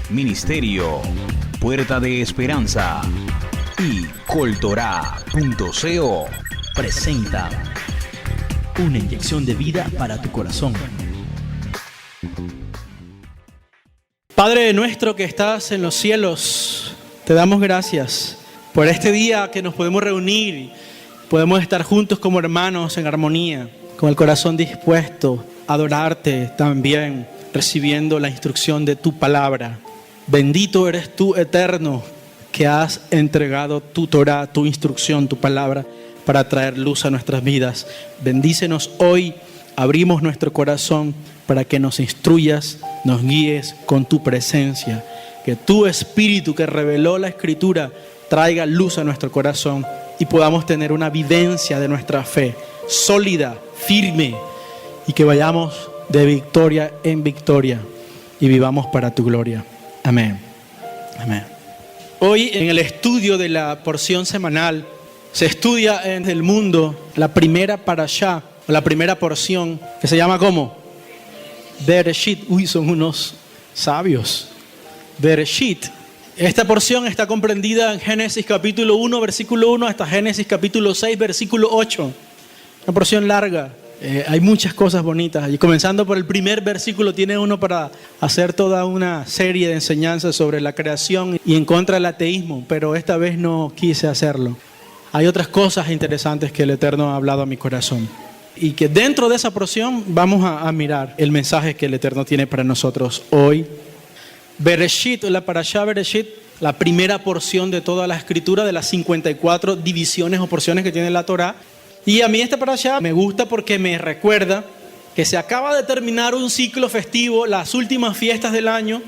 Ministerio Puerta de Esperanza y Coltorá.co presenta una inyección de vida para tu corazón. Padre nuestro que estás en los cielos, te damos gracias por este día que nos podemos reunir, podemos estar juntos como hermanos en armonía, con el corazón dispuesto a adorarte también, recibiendo la instrucción de tu palabra. Bendito eres tú, Eterno, que has entregado tu Torah, tu instrucción, tu palabra, para traer luz a nuestras vidas. Bendícenos hoy, abrimos nuestro corazón para que nos instruyas, nos guíes con tu presencia. Que tu Espíritu que reveló la Escritura traiga luz a nuestro corazón y podamos tener una vivencia de nuestra fe sólida, firme, y que vayamos de victoria en victoria y vivamos para tu gloria. Amén. Amén. Hoy en el estudio de la porción semanal se estudia en el mundo la primera parashá, la primera porción que se llama ¿cómo? Bereshit. Uy, son unos sabios. Bereshit. Esta porción está comprendida en Génesis capítulo 1, versículo 1 hasta Génesis capítulo 6, versículo 8. Una porción larga. Hay muchas cosas bonitas. Y comenzando por el primer versículo, tiene uno para hacer toda una serie de enseñanzas sobre la creación y en contra del ateísmo, pero esta vez no quise hacerlo. Hay otras cosas interesantes que el Eterno ha hablado a mi corazón. Y que dentro de esa porción vamos a mirar el mensaje que el Eterno tiene para nosotros hoy. Bereshit, la parashá Bereshit, la primera porción de toda la escritura, de las 54 divisiones o porciones que tiene la Torá. Y a mí esta parashá me gusta porque me recuerda que se acaba de terminar un ciclo festivo, las últimas fiestas del año,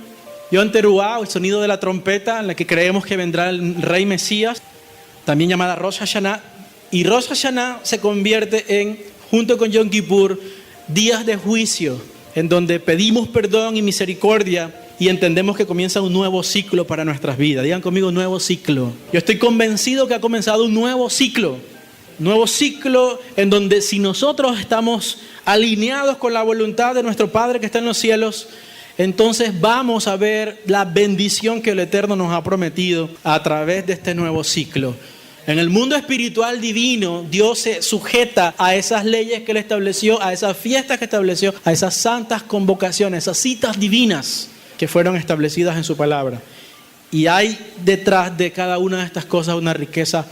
Yom Teruah, el sonido de la trompeta, en la que creemos que vendrá el Rey Mesías, también llamada Rosh Hashanah. Y Rosh Hashanah se convierte en, junto con Yom Kippur, días de juicio, en donde pedimos perdón y misericordia y entendemos que comienza un nuevo ciclo para nuestras vidas. Digan conmigo, nuevo ciclo. Yo estoy convencido que ha comenzado un nuevo ciclo en donde si nosotros estamos alineados con la voluntad de nuestro Padre que está en los cielos, entonces vamos a ver la bendición que el Eterno nos ha prometido a través de este nuevo ciclo. En el mundo espiritual divino, Dios se sujeta a esas leyes que Él estableció, a esas fiestas que estableció, a esas santas convocaciones, esas citas divinas que fueron establecidas en su palabra. Y hay detrás de cada una de estas cosas una riqueza.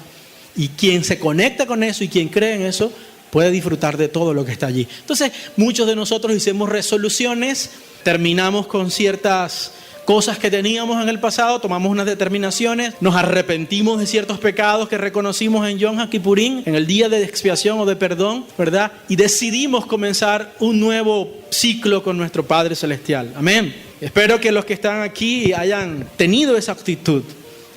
Y quien se conecta con eso y quien cree en eso puede disfrutar de todo lo que está allí. Entonces, muchos de nosotros hicimos resoluciones, terminamos con ciertas cosas que teníamos en el pasado, tomamos unas determinaciones, nos arrepentimos de ciertos pecados que reconocimos en Yom Kippurín, en el día de expiación o de perdón, ¿verdad? Y decidimos comenzar un nuevo ciclo con nuestro Padre Celestial. Amén. Espero que los que están aquí hayan tenido esa actitud.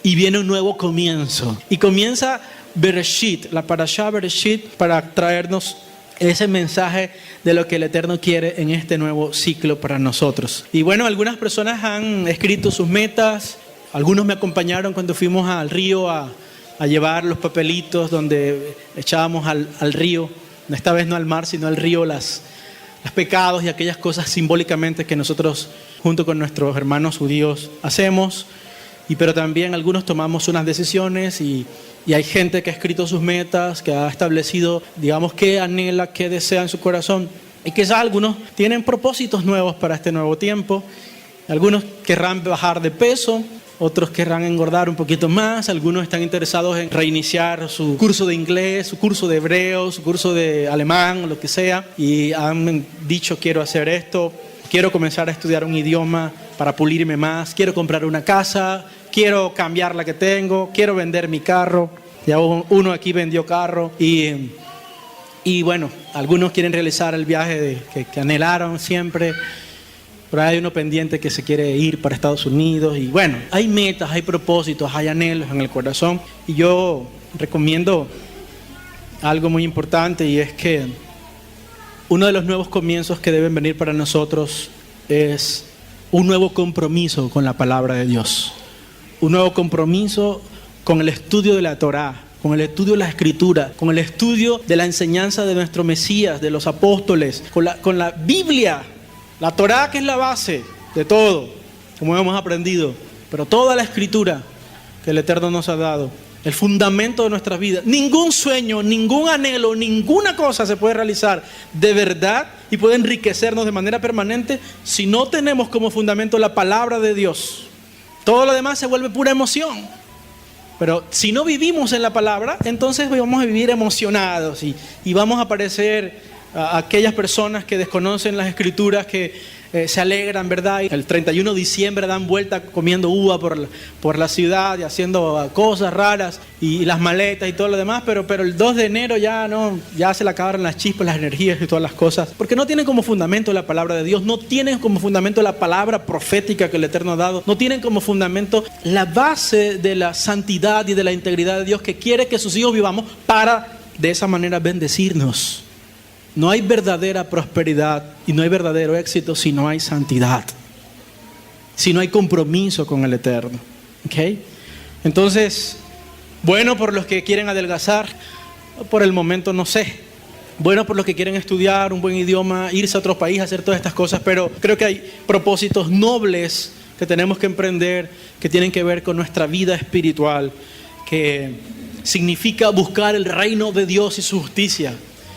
Y viene un nuevo comienzo. Y comienza Bereshit, la parashá Bereshit, para traernos ese mensaje de lo que el Eterno quiere en este nuevo ciclo para nosotros. Y bueno, algunas personas han escrito sus metas. Algunos me acompañaron cuando fuimos al río a llevar los papelitos donde echábamos al río. Esta vez no al mar, sino al río, los pecados y aquellas cosas simbólicamente que nosotros, junto con nuestros hermanos judíos, hacemos. Pero también algunos tomamos unas decisiones y hay gente que ha escrito sus metas, que ha establecido, digamos, qué anhela, qué desea en su corazón. Y quizás algunos tienen propósitos nuevos para este nuevo tiempo. Algunos querrán bajar de peso, otros querrán engordar un poquito más. Algunos están interesados en reiniciar su curso de inglés, su curso de hebreo, su curso de alemán, lo que sea. Y han dicho, quiero hacer esto, quiero comenzar a estudiar un idioma para pulirme más, quiero comprar una casa, quiero cambiar la que tengo, quiero vender mi carro. Ya uno aquí vendió carro y bueno, algunos quieren realizar el viaje que anhelaron siempre, pero hay uno pendiente que se quiere ir para Estados Unidos. Y bueno, hay metas, hay propósitos, hay anhelos en el corazón. Y yo recomiendo algo muy importante, y es que uno de los nuevos comienzos que deben venir para nosotros es un nuevo compromiso con la palabra de Dios. Un nuevo compromiso con el estudio de la Torá, con el estudio de la Escritura, con el estudio de la enseñanza de nuestro Mesías, de los apóstoles, con la Biblia, la Torá, que es la base de todo. como hemos aprendido, pero toda la escritura que el Eterno nos ha dado, el fundamento de nuestras vidas. Ningún sueño, ningún anhelo, ninguna cosa se puede realizar de verdad y puede enriquecernos de manera permanente si no tenemos como fundamento la palabra de Dios. Todo lo demás se vuelve pura emoción. Pero si no vivimos en la palabra, entonces vamos a vivir emocionados y vamos a parecer a aquellas personas que desconocen las escrituras, que se alegran, ¿verdad? Y el 31 de diciembre dan vuelta comiendo uva por la ciudad y haciendo cosas raras y las maletas y todo lo demás, pero el 2 de enero ya se le acabaron las chispas, las energías y todas las cosas, porque no tienen como fundamento la palabra de Dios, no tienen como fundamento la palabra profética que el Eterno ha dado, no tienen como fundamento la base de la santidad y de la integridad de Dios que quiere que sus hijos vivamos para de esa manera bendecirnos. No hay verdadera prosperidad y no hay verdadero éxito si no hay santidad, si no hay compromiso con el Eterno. ¿Okay? Entonces, bueno por los que quieren adelgazar, por el momento no sé. Bueno por los que quieren estudiar un buen idioma, irse a otro país, hacer todas estas cosas, pero creo que hay propósitos nobles que tenemos que emprender, que tienen que ver con nuestra vida espiritual, que significa buscar el reino de Dios y su justicia.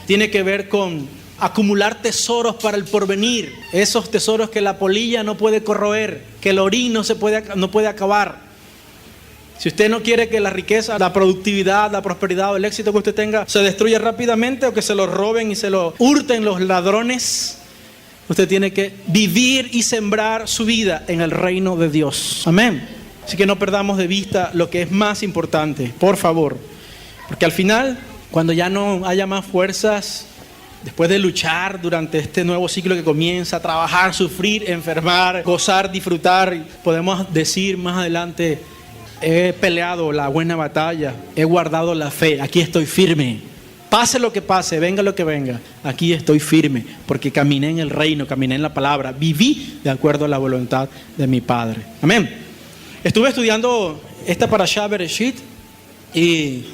Tiene que ver con acumular tesoros para el porvenir. Esos tesoros que la polilla no puede corroer, que el orín no puede acabar. Si usted no quiere que la riqueza, la productividad, la prosperidad o el éxito que usted tenga se destruya rápidamente o que se lo roben y se lo hurten los ladrones, usted tiene que vivir y sembrar su vida en el reino de Dios. Amén. Así que no perdamos de vista lo que es más importante, por favor. Porque al final, cuando ya no haya más fuerzas, después de luchar durante este nuevo ciclo que comienza, trabajar, sufrir, enfermar, gozar, disfrutar, podemos decir más adelante: he peleado la buena batalla, he guardado la fe, aquí estoy firme. Pase lo que pase, venga lo que venga, aquí estoy firme, porque caminé en el reino, caminé en la palabra, viví de acuerdo a la voluntad de mi Padre. Amén. Estuve estudiando esta parashá Bereshit y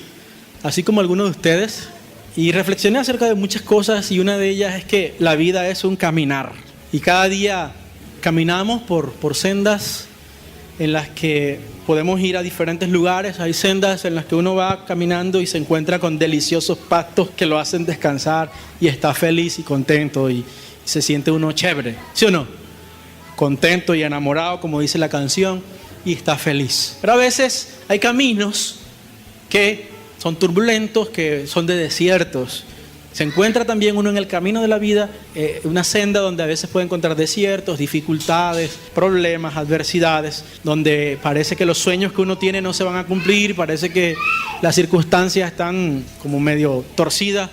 así como algunos de ustedes, y reflexioné acerca de muchas cosas, y una de ellas es que la vida es un caminar, y cada día caminamos por sendas en las que podemos ir a diferentes lugares. Hay sendas en las que uno va caminando y se encuentra con deliciosos pastos que lo hacen descansar y está feliz y contento y se siente uno chévere, ¿sí o no? Contento y enamorado, como dice la canción, y está feliz. Pero a veces hay caminos que son turbulentos, que son de desiertos. Se encuentra también uno en el camino de la vida, una senda donde a veces puede encontrar desiertos, dificultades, problemas, adversidades, donde parece que los sueños que uno tiene no se van a cumplir, parece que las circunstancias están como medio torcidas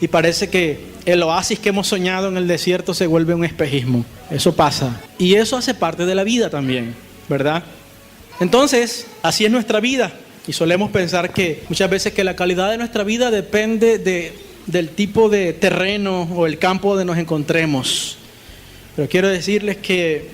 y parece que el oasis que hemos soñado en el desierto se vuelve un espejismo. Eso pasa. Y eso hace parte de la vida también, ¿verdad? Entonces, así es nuestra vida. Y solemos pensar que muchas veces que la calidad de nuestra vida depende del tipo de terreno o el campo donde nos encontremos. Pero quiero decirles que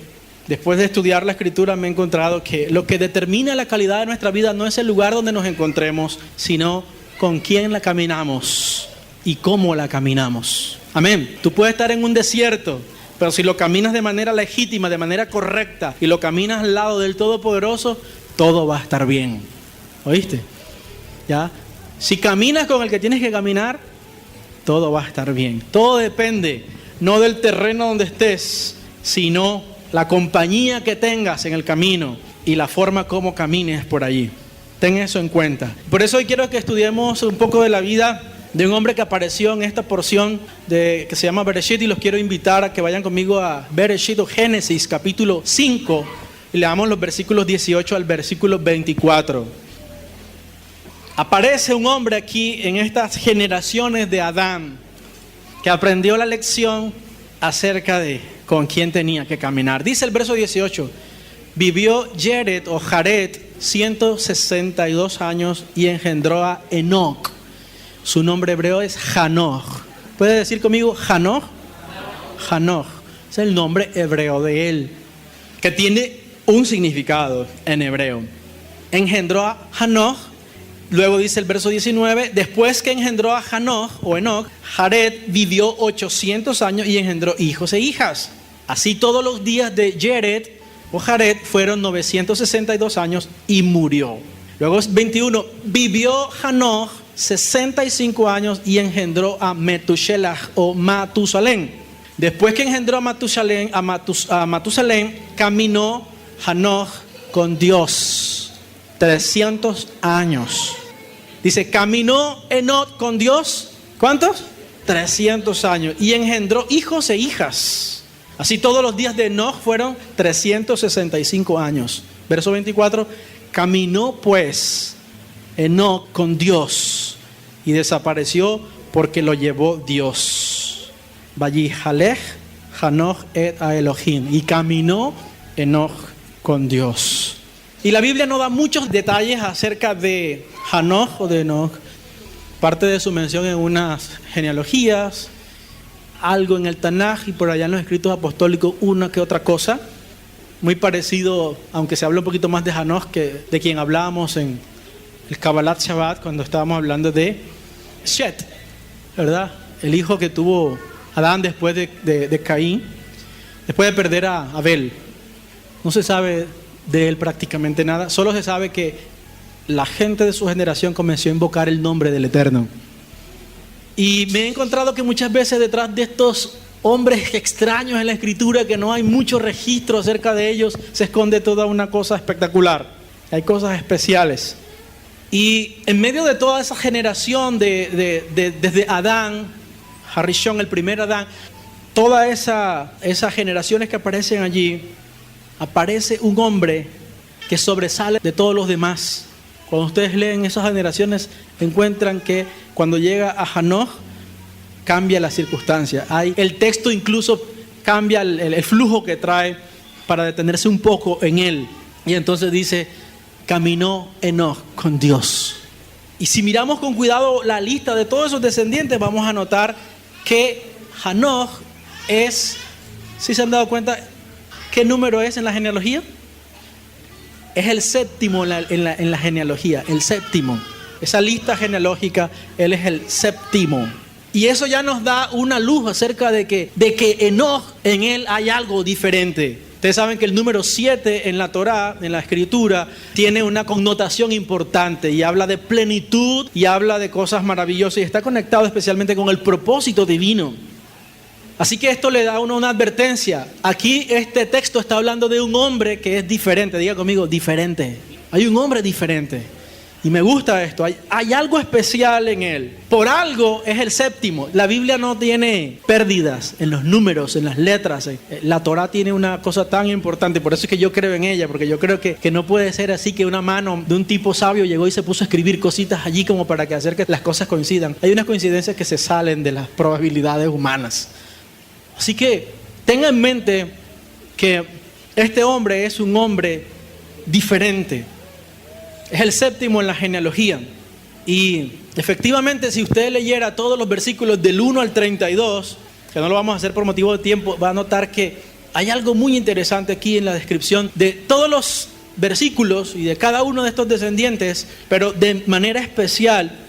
después de estudiar la Escritura me he encontrado que lo que determina la calidad de nuestra vida no es el lugar donde nos encontremos, sino con quién la caminamos y cómo la caminamos. Amén. Tú puedes estar en un desierto, pero si lo caminas de manera legítima, de manera correcta, y lo caminas al lado del Todopoderoso, todo va a estar bien. ¿Oíste? ¿Ya? Si caminas con el que tienes que caminar, todo va a estar bien. Todo depende, no del terreno donde estés, sino la compañía que tengas en el camino y la forma como camines por allí. Ten eso en cuenta. Por eso hoy quiero que estudiemos un poco de la vida de un hombre que apareció en esta porción que se llama Bereshit, y los quiero invitar a que vayan conmigo a Bereshit o Génesis capítulo 5 y leamos los versículos 18 al versículo 24. Aparece un hombre aquí en estas generaciones de Adán que aprendió la lección acerca de con quién tenía que caminar. Dice el verso 18: vivió Jared o Jared 162 años y engendró a Enoc. Su nombre hebreo es Hanoch. ¿Puede decir conmigo Hanoch? Hanoch es el nombre hebreo de él, que tiene un significado en hebreo. Engendró a Hanoch. Luego dice el verso 19: después que engendró a Hanoch o Enoch, Jared vivió 800 años y engendró hijos e hijas. Así todos los días de Jared o Jared fueron 962 años y murió. Luego 21, vivió Hanoch 65 años y engendró a Metushelah o Matusalén. Después que engendró a Matusalén, caminó Hanoch con Dios 300 años. Dice, caminó Enoc con Dios, ¿cuántos? 300 años. Y engendró hijos e hijas. Así todos los días de Enoc fueron 365 años. Verso 24, caminó pues Enoc con Dios y desapareció porque lo llevó Dios. Vayihalech Hanoch et a Elohim. Y caminó Enoc con Dios. Y la Biblia no da muchos detalles acerca de Hanoch o de Enoc. Parte de su mención en unas genealogías, algo en el Tanaj y por allá en los escritos apostólicos una que otra cosa. Muy parecido, aunque se habla un poquito más de Hanoch que de quien hablábamos en el Kabbalat Shabbat cuando estábamos hablando de Shet, ¿verdad? El hijo que tuvo Adán después de Caín, después de perder a Abel. No se sabe de él prácticamente nada, solo se sabe que la gente de su generación comenzó a invocar el nombre del Eterno. Y me he encontrado que muchas veces detrás de estos hombres extraños en la Escritura, que no hay mucho registro acerca de ellos, se esconde toda una cosa espectacular. Hay cosas especiales. Y en medio de toda esa generación desde Adán, Harishon, el primer Adán, todas esas generaciones que aparecen allí, aparece un hombre que sobresale de todos los demás. Cuando ustedes leen esas generaciones, encuentran que cuando llega a Hanoch, cambia la circunstancia. El texto incluso cambia el flujo que trae para detenerse un poco en él. Y entonces dice, caminó Enoch con Dios. Y si miramos con cuidado la lista de todos esos descendientes, vamos a notar que Hanoch es, ¿sí se han dado cuenta qué número es en la genealogía? Es el séptimo en la genealogía, el séptimo. Esa lista genealógica, él es el séptimo. Y eso ya nos da una luz acerca de que Enoch, en él hay algo diferente. Ustedes saben que el número 7 en la Torá, en la Escritura, tiene una connotación importante y habla de plenitud y habla de cosas maravillosas y está conectado especialmente con el propósito divino. Así que esto le da a uno una advertencia. Aquí este texto está hablando de un hombre que es diferente. Diga conmigo, diferente. Hay un hombre diferente. Y me gusta esto. Hay algo especial en él. Por algo es el séptimo. La Biblia no tiene pérdidas en los números, en las letras. La Torá tiene una cosa tan importante. Por eso es que yo creo en ella. Porque yo creo que no puede ser así que una mano de un tipo sabio llegó y se puso a escribir cositas allí como para que hacer que las cosas coincidan. Hay unas coincidencias que se salen de las probabilidades humanas. Así que tenga en mente que este hombre es un hombre diferente. Es el séptimo en la genealogía. Y efectivamente, si usted leyera todos los versículos del 1 al 32, que no lo vamos a hacer por motivo de tiempo, va a notar que hay algo muy interesante aquí en la descripción de todos los versículos y de cada uno de estos descendientes, pero de manera especial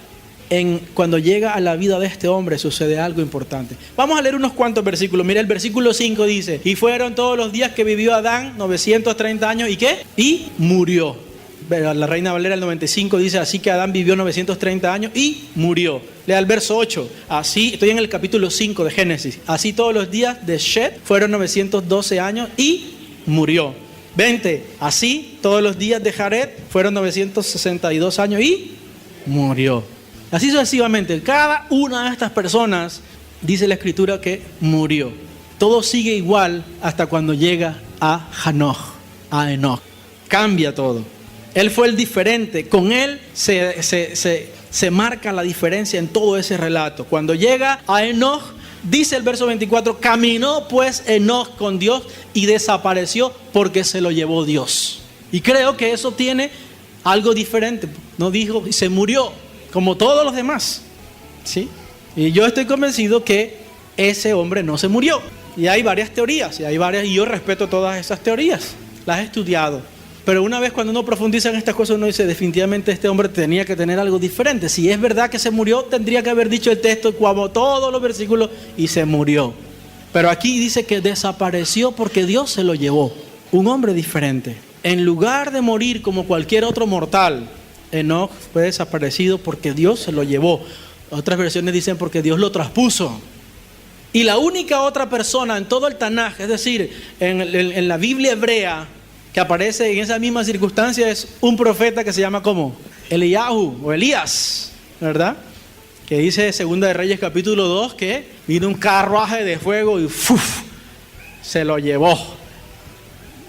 cuando llega a la vida de este hombre sucede algo importante. Vamos a leer unos cuantos versículos. Mira, el versículo 5 dice: y fueron todos los días que vivió Adán 930 años. ¿Y qué? Y murió. La Reina Valera el 95 dice: así que Adán vivió 930 años y murió. Lea el verso 8. Así, estoy en el capítulo 5 de Génesis. Así todos los días de Shet fueron 912 años y murió. 20. Así todos los días de Jared fueron 962 años y murió. Así sucesivamente, cada una de estas personas, dice la Escritura, que murió. Todo sigue igual hasta cuando llega a Hanoch, a Enoch. Cambia todo. Él fue el diferente. Con él se marca la diferencia en todo ese relato. Cuando llega a Enoch, dice el verso 24, caminó pues Enoch con Dios y desapareció porque se lo llevó Dios. Y creo que eso tiene algo diferente. No dijo y se murió, como todos los demás, ¿sí? Y yo estoy convencido que ese hombre no se murió. Y hay varias teorías, y yo respeto todas esas teorías, las he estudiado. Pero una vez cuando uno profundiza en estas cosas, uno dice, definitivamente este hombre tenía que tener algo diferente. Si es verdad que se murió, tendría que haber dicho el texto, como todos los versículos, y se murió. Pero aquí dice que desapareció porque Dios se lo llevó. un hombre diferente. En lugar de morir como cualquier otro mortal, Enoc fue desaparecido porque Dios se lo llevó. Otras versiones dicen porque Dios lo traspuso. Y la única otra persona en todo el Tanaj, es decir, en la Biblia hebrea, que aparece en esa misma circunstancia es un profeta que se llama ¿cómo? Eliyahu o Elías, ¿verdad? Que dice 2 de Reyes capítulo 2 que vino un carruaje de fuego y ¡fuf! Se lo llevó.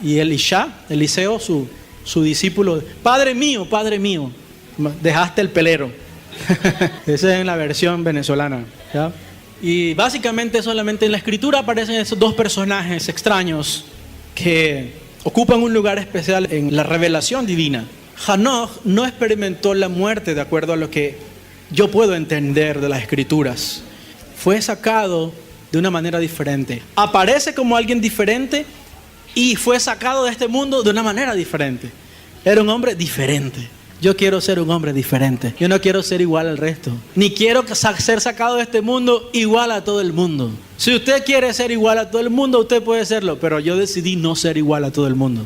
Y Eliseo, su discípulo, Padre mío, dejaste el pelero. Esa es en la versión venezolana, ¿ya? Y básicamente solamente en la escritura aparecen esos dos personajes extraños que ocupan un lugar especial en la revelación divina. Hanoch no experimentó la muerte de acuerdo a lo que yo puedo entender de las escrituras. Fue sacado de una manera diferente. Aparece como alguien diferente y fue sacado de este mundo de una manera diferente. Era un hombre diferente. Yo quiero ser un hombre diferente. Yo no quiero ser igual al resto. Ni quiero ser sacado de este mundo igual a todo el mundo. Si usted quiere ser igual a todo el mundo, usted puede serlo. Pero yo decidí no ser igual a todo el mundo.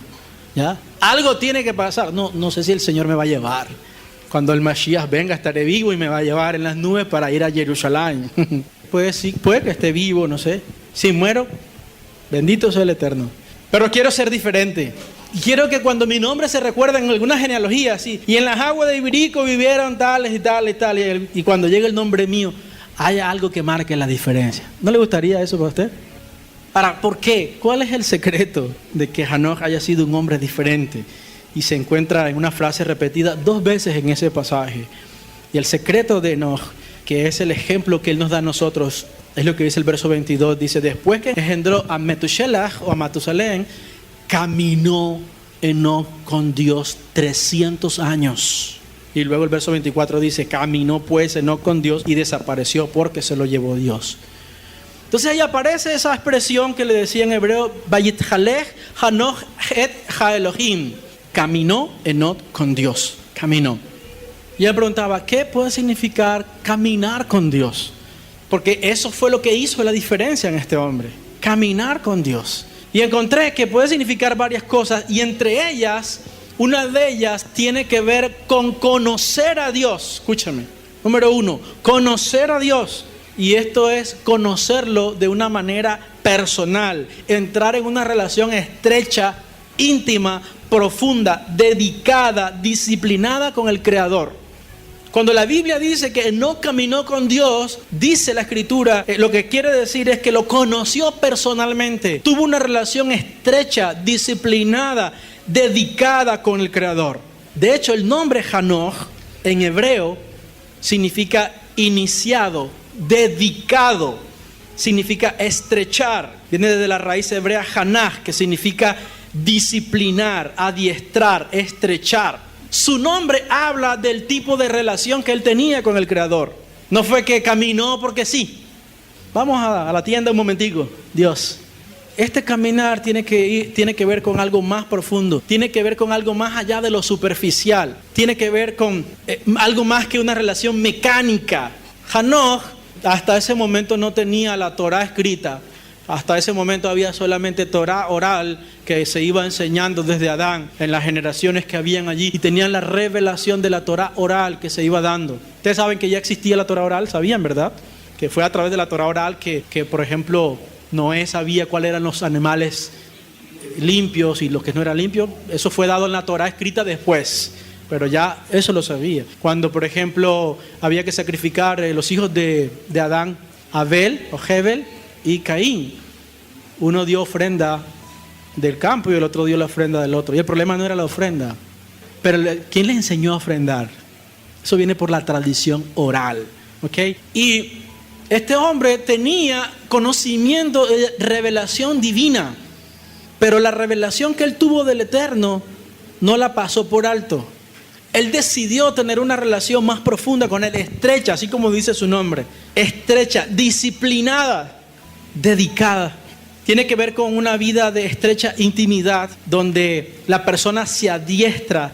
¿Ya? Algo tiene que pasar. No sé si el Señor me va a llevar. Cuando el Mashiach venga, estaré vivo y me va a llevar en las nubes para ir a Jerusalén. Puede que esté vivo, no sé. Si muero, bendito sea el Eterno. Pero quiero ser diferente. Y quiero que cuando mi nombre se recuerde en alguna genealogía, así, y en las aguas de Ibirico vivieron tales y tales y tales, y cuando llegue el nombre mío, haya algo que marque la diferencia. ¿No le gustaría eso para usted? Ahora, ¿por qué? ¿Cuál es el secreto de que Hanoch haya sido un hombre diferente? Y se encuentra en una frase repetida 2 veces en ese pasaje. Y el secreto de Enoch, que es el ejemplo que él nos da a nosotros, es lo que dice el verso 22. Dice, después que engendró a Metushelach o a Matusalén, caminó Enoch con Dios 300 años. Y luego el verso 24 dice, caminó pues Enoch con Dios y desapareció porque se lo llevó Dios. Entonces ahí aparece esa expresión que le decía en hebreo, Vayithalech Hanoch et ha-Elohim. Caminó Enoch con Dios. Caminó. Y él preguntaba, ¿qué puede significar caminar con Dios? Porque eso fue lo que hizo la diferencia en este hombre. Caminar con Dios. Y encontré que puede significar varias cosas. Y entre ellas, una de ellas tiene que ver con conocer a Dios. Escúchame. Número 1, conocer a Dios. Y esto es conocerlo de una manera personal. Entrar en una relación estrecha, íntima, profunda, dedicada, disciplinada con el Creador. Cuando la Biblia dice que no caminó con Dios, dice la Escritura, lo que quiere decir es que lo conoció personalmente. Tuvo una relación estrecha, disciplinada, dedicada con el Creador. De hecho, el nombre Hanoch en hebreo significa iniciado, dedicado, significa estrechar. Viene desde la raíz hebrea Hanach, que significa disciplinar, adiestrar, estrechar. Su nombre habla del tipo de relación que él tenía con el Creador. No fue que caminó porque sí. Vamos a la tienda un momentico. Dios, este caminar tiene que ver con algo más profundo. Tiene que ver con algo más allá de lo superficial. Tiene que ver con algo más que una relación mecánica. Hanoch hasta ese momento no tenía la Torah escrita. Hasta ese momento había solamente Torah oral que se iba enseñando desde Adán en las generaciones que habían allí, y tenían la revelación de la Torah oral que se iba dando. Ustedes saben que ya existía la Torah oral, ¿sabían, verdad? Que fue a través de la Torah oral que por ejemplo, Noé sabía cuáles eran los animales limpios y los que no eran limpios. Eso fue dado en la Torah escrita después, pero ya eso lo sabía. Cuando, por ejemplo, había que sacrificar los hijos de Adán, Abel o Hebel y Caín. Uno dio ofrenda del campo y el otro dio la ofrenda del otro. Y el problema no era la ofrenda, pero ¿quién les enseñó a ofrendar? Eso viene por la tradición oral, ¿ok? Y este hombre tenía conocimiento de revelación divina, pero la revelación que él tuvo del Eterno no la pasó por alto. Él decidió tener una relación más profunda con él, estrecha, así como dice su nombre, estrecha, disciplinada, dedicada. Tiene que ver con una vida de estrecha intimidad, donde la persona se adiestra,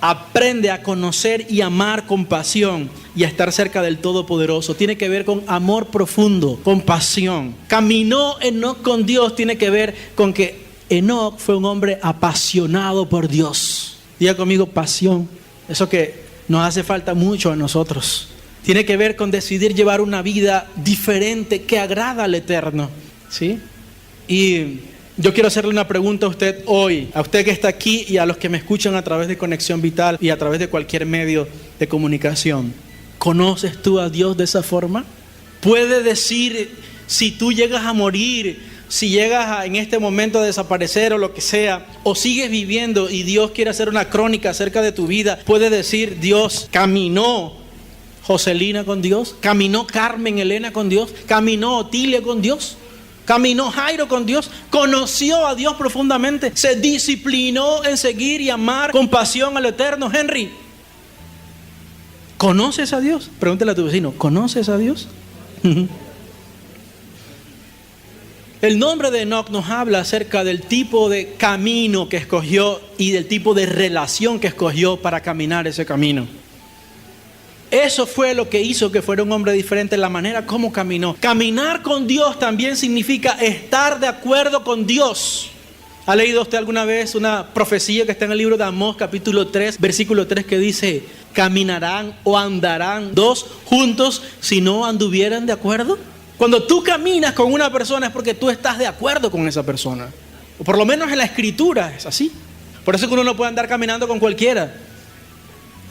aprende a conocer y amar con pasión y a estar cerca del Todopoderoso. Tiene que ver con amor profundo, con pasión. Caminó Enoch con Dios, tiene que ver con que Enoc fue un hombre apasionado por Dios. Diga conmigo, pasión. Eso que nos hace falta mucho a nosotros. Tiene que ver con decidir llevar una vida diferente que agrada al Eterno, ¿sí? Y yo quiero hacerle una pregunta a usted hoy, a usted que está aquí y a los que me escuchan a través de Conexión Vital y a través de cualquier medio de comunicación. ¿Conoces tú a Dios de esa forma? ¿Puede decir, si tú llegas a morir, si llegas en este momento a desaparecer o lo que sea, o sigues viviendo y Dios quiere hacer una crónica acerca de tu vida, puede decir, Dios caminó Joselina con Dios, caminó Carmen Elena con Dios, caminó Otilia con Dios, caminó Jairo con Dios, conoció a Dios profundamente, se disciplinó en seguir y amar con pasión al Eterno? Henry, ¿conoces a Dios? Pregúntale a tu vecino, ¿conoces a Dios? El nombre de Enoc nos habla acerca del tipo de camino que escogió y del tipo de relación que escogió para caminar ese camino. Eso fue lo que hizo que fuera un hombre diferente, la manera como caminó. Caminar con Dios también significa estar de acuerdo con Dios. ¿Ha leído usted alguna vez una profecía que está en el libro de Amós, capítulo 3, versículo 3, que dice: caminarán o andarán dos juntos si no anduvieran de acuerdo? Cuando tú caminas con una persona es porque tú estás de acuerdo con esa persona. O por lo menos en la escritura es así. Por eso que uno no puede andar caminando con cualquiera.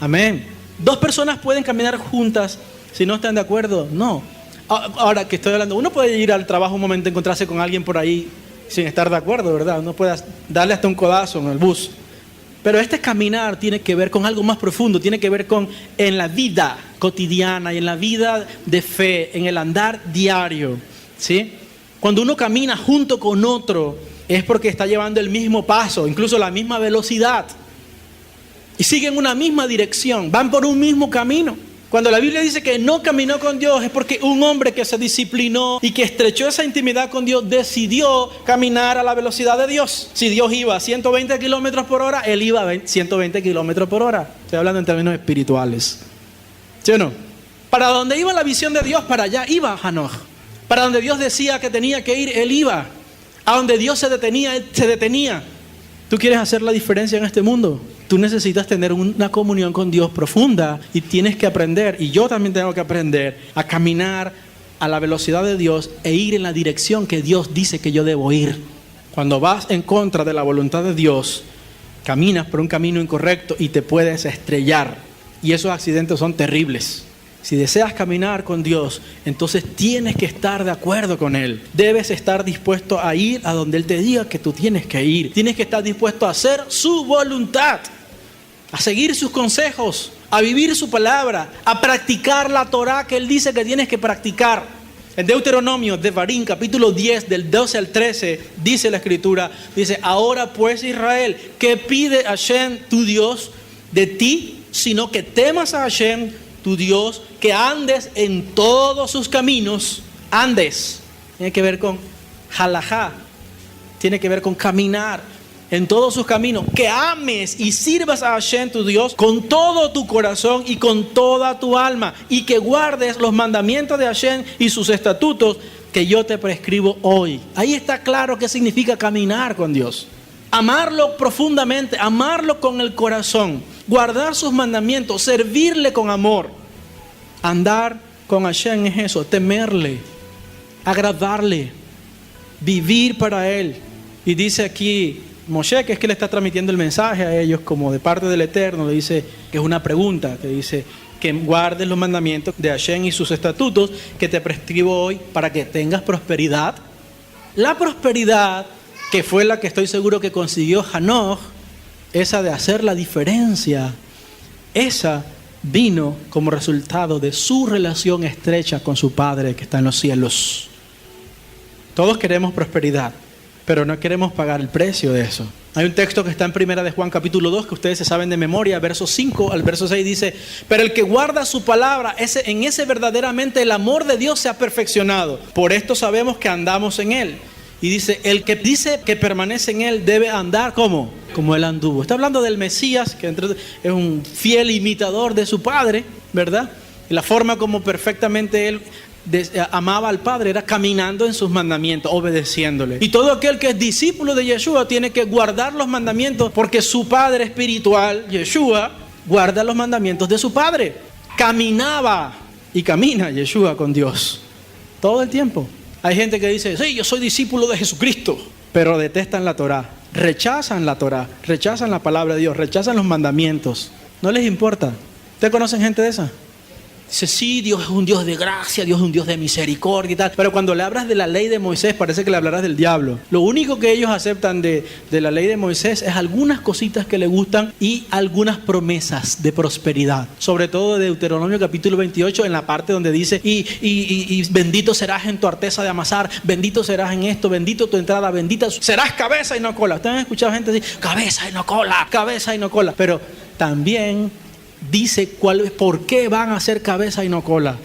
Amén. ¿Dos personas pueden caminar juntas si no están de acuerdo? No. Ahora que estoy hablando, uno puede ir al trabajo un momento, encontrarse con alguien por ahí sin estar de acuerdo, ¿verdad? Uno puede darle hasta un codazo en el bus. Pero este caminar tiene que ver con algo más profundo, tiene que ver con en la vida cotidiana y en la vida de fe, en el andar diario, ¿sí? Cuando uno camina junto con otro es porque está llevando el mismo paso, incluso la misma velocidad. Y siguen una misma dirección, van por un mismo camino. Cuando la Biblia dice que no caminó con Dios es porque un hombre que se disciplinó y que estrechó esa intimidad con Dios decidió caminar a la velocidad de Dios. Si Dios iba a 120 kilómetros por hora, él iba a 120 kilómetros por hora. Estoy hablando en términos espirituales. ¿Sí o no? Para donde iba la visión de Dios, para allá iba Hanoch. Para donde Dios decía que tenía que ir, él iba. A donde Dios se detenía, él se detenía. ¿Tú quieres hacer la diferencia en este mundo? Tú necesitas tener una comunión con Dios profunda y tienes que aprender, y yo también tengo que aprender a caminar a la velocidad de Dios e ir en la dirección que Dios dice que yo debo ir. Cuando vas en contra de la voluntad de Dios, caminas por un camino incorrecto y te puedes estrellar. Y esos accidentes son terribles. Si deseas caminar con Dios, entonces tienes que estar de acuerdo con Él. Debes estar dispuesto a ir a donde Él te diga que tú tienes que ir. Tienes que estar dispuesto a hacer su voluntad, a seguir sus consejos, a vivir su palabra, a practicar la Torah que Él dice que tienes que practicar. En Deuteronomio, Devarim, capítulo 10, del 12 al 13, dice la Escritura, dice: ahora pues Israel, ¿qué pide Hashem tu Dios de ti? Sino que temas a Hashem tu Dios, que andes en todos sus caminos. Andes, tiene que ver con halajá, tiene que ver con caminar en todos sus caminos, que ames y sirvas a Hashem tu Dios con todo tu corazón y con toda tu alma, y que guardes los mandamientos de Hashem y sus estatutos que yo te prescribo hoy. Ahí está claro qué significa caminar con Dios. Amarlo profundamente, amarlo con el corazón, guardar sus mandamientos, servirle con amor. Andar con Hashem es eso, temerle, agradarle, vivir para Él. Y dice aquí Moshe, que es que le está transmitiendo el mensaje a ellos como de parte del Eterno, le dice que es una pregunta, que dice que guardes los mandamientos de Hashem y sus estatutos que te prescribo hoy para que tengas prosperidad. La prosperidad, que fue la que estoy seguro que consiguió Hanoch, esa de hacer la diferencia, esa vino como resultado de su relación estrecha con su Padre que está en los cielos. Todos queremos prosperidad, pero no queremos pagar el precio de eso. Hay un texto que está en Primera de Juan capítulo 2 que ustedes se saben de memoria, verso 5 al verso 6 dice: pero el que guarda su palabra, en ese verdaderamente el amor de Dios se ha perfeccionado. Por esto sabemos que andamos en Él. Y dice, el que dice que permanece en Él debe andar como Él anduvo. Está hablando del Mesías, que es un fiel imitador de su Padre, ¿verdad? Y la forma como perfectamente Él amaba al Padre era caminando en sus mandamientos, obedeciéndole. Y todo aquel que es discípulo de Yeshua tiene que guardar los mandamientos, porque su Padre espiritual, Yeshua, guarda los mandamientos de su Padre. Caminaba y camina Yeshua con Dios todo el tiempo. Hay gente que dice, sí, yo soy discípulo de Jesucristo, pero detestan la Torá, rechazan la Torá, rechazan la palabra de Dios, rechazan los mandamientos. No les importa. ¿Ustedes conocen gente de esa? Dice, sí, Dios es un Dios de gracia, Dios es un Dios de misericordia y tal. Pero cuando le hablas de la ley de Moisés, parece que le hablarás del diablo. Lo único que ellos aceptan de la ley de Moisés es algunas cositas que le gustan y algunas promesas de prosperidad. Sobre todo de Deuteronomio capítulo 28, en la parte donde dice, y bendito serás en tu arteza de amasar, bendito serás en esto, bendito tu entrada, bendita serás cabeza y no cola. Ustedes han escuchado gente decir, cabeza y no cola, cabeza y no cola. Pero también dice por qué van a ser cabeza y no cola.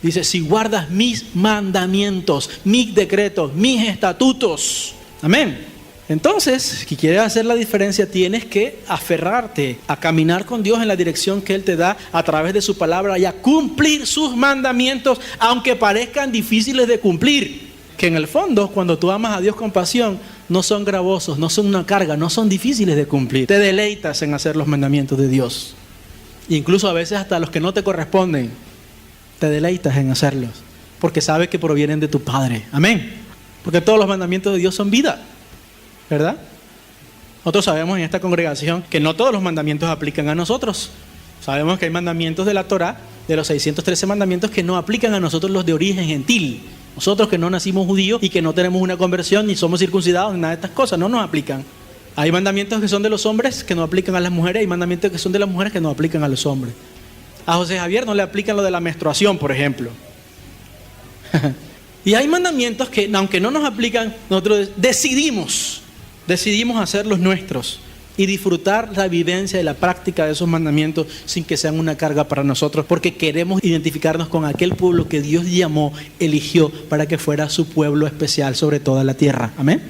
Dice, si guardas mis mandamientos, mis decretos, mis estatutos. Amén. Entonces, si quieres hacer la diferencia, tienes que aferrarte a caminar con Dios en la dirección que Él te da a través de su palabra y a cumplir sus mandamientos, aunque parezcan difíciles de cumplir. Que en el fondo, cuando tú amas a Dios con pasión, no son gravosos, no son una carga, no son difíciles de cumplir. Te deleitas en hacer los mandamientos de Dios. Incluso a veces hasta los que no te corresponden, te deleitas en hacerlos, porque sabes que provienen de tu Padre. Amén. Porque todos los mandamientos de Dios son vida, ¿verdad? Nosotros sabemos en esta congregación que no todos los mandamientos aplican a nosotros. Sabemos que hay mandamientos de la Torá, de los 613 mandamientos, que no aplican a nosotros, los de origen gentil. Nosotros que no nacimos judíos y que no tenemos una conversión, ni somos circuncidados, ni nada de estas cosas, no nos aplican. Hay mandamientos que son de los hombres que no aplican a las mujeres, hay mandamientos que son de las mujeres que no aplican a los hombres. A José Javier no le aplican lo de la menstruación, por ejemplo. Y hay mandamientos que, aunque no nos aplican, nosotros decidimos hacerlos nuestros y disfrutar la vivencia y la práctica de esos mandamientos sin que sean una carga para nosotros, porque queremos identificarnos con aquel pueblo que Dios llamó, eligió para que fuera su pueblo especial sobre toda la tierra. Amén.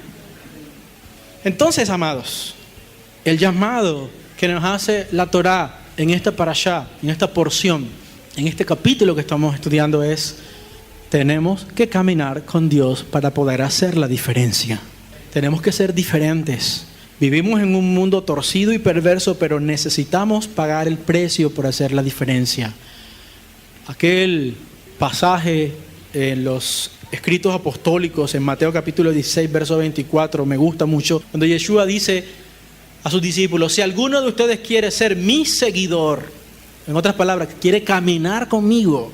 Entonces, amados, el llamado que nos hace la Torá en esta parashá, en esta porción, en este capítulo que estamos estudiando es: tenemos que caminar con Dios para poder hacer la diferencia. Tenemos que ser diferentes. Vivimos en un mundo torcido y perverso, pero necesitamos pagar el precio por hacer la diferencia. Aquel pasaje en los escritos apostólicos, en Mateo capítulo 16, verso 24, me gusta mucho, cuando Yeshua dice a sus discípulos: si alguno de ustedes quiere ser mi seguidor, en otras palabras, quiere caminar conmigo,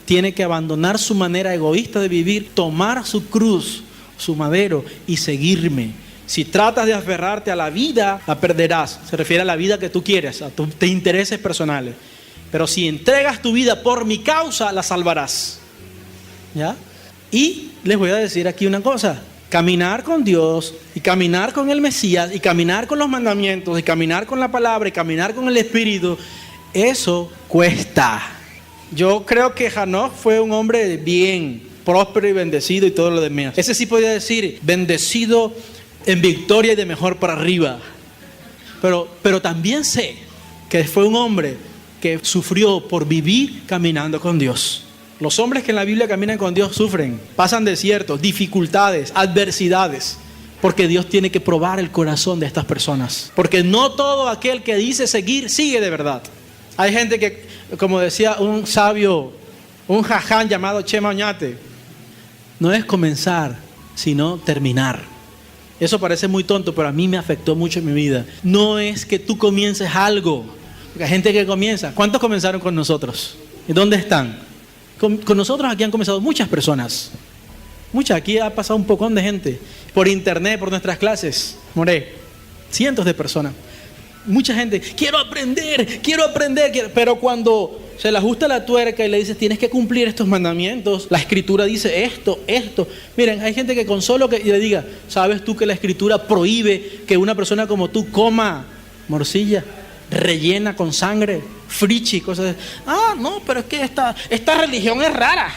tiene que abandonar su manera egoísta de vivir, tomar su cruz, su madero y seguirme. Si tratas de aferrarte a la vida, la perderás. Se refiere a la vida que tú quieres, a tus intereses personales. Pero si entregas tu vida por mi causa, la salvarás. ¿Ya? Y les voy a decir aquí una cosa: caminar con Dios y caminar con el Mesías y caminar con los mandamientos y caminar con la palabra y caminar con el Espíritu, eso cuesta. Yo creo que Hanoch fue un hombre bien, próspero y bendecido y todo lo demás. Ese sí podía decir bendecido en victoria y de mejor para arriba. Pero también sé que fue un hombre que sufrió por vivir caminando con Dios. Los hombres que en la Biblia caminan con Dios sufren, pasan desiertos, dificultades, adversidades, porque Dios tiene que probar el corazón de estas personas. Porque no todo aquel que dice seguir, sigue de verdad. Hay gente que, como decía un sabio, un jaján llamado Chema Oñate, no es comenzar, sino terminar. Eso parece muy tonto, pero a mí me afectó mucho en mi vida. No es que tú comiences algo, porque hay gente que comienza. ¿Cuántos comenzaron con nosotros? ¿Y dónde están? Con nosotros aquí han comenzado muchas personas. Muchas, aquí ha pasado un pocón de gente. Por internet, por nuestras clases, Moré, cientos de personas. Mucha gente, quiero aprender, pero cuando se le ajusta la tuerca y le dices, tienes que cumplir estos mandamientos, la Escritura dice esto. Miren, hay gente que con solo que le diga, ¿sabes tú que la Escritura prohíbe que una persona como tú coma morcilla rellena con sangre, frichi, cosas de... no, pero es que esta religión es rara.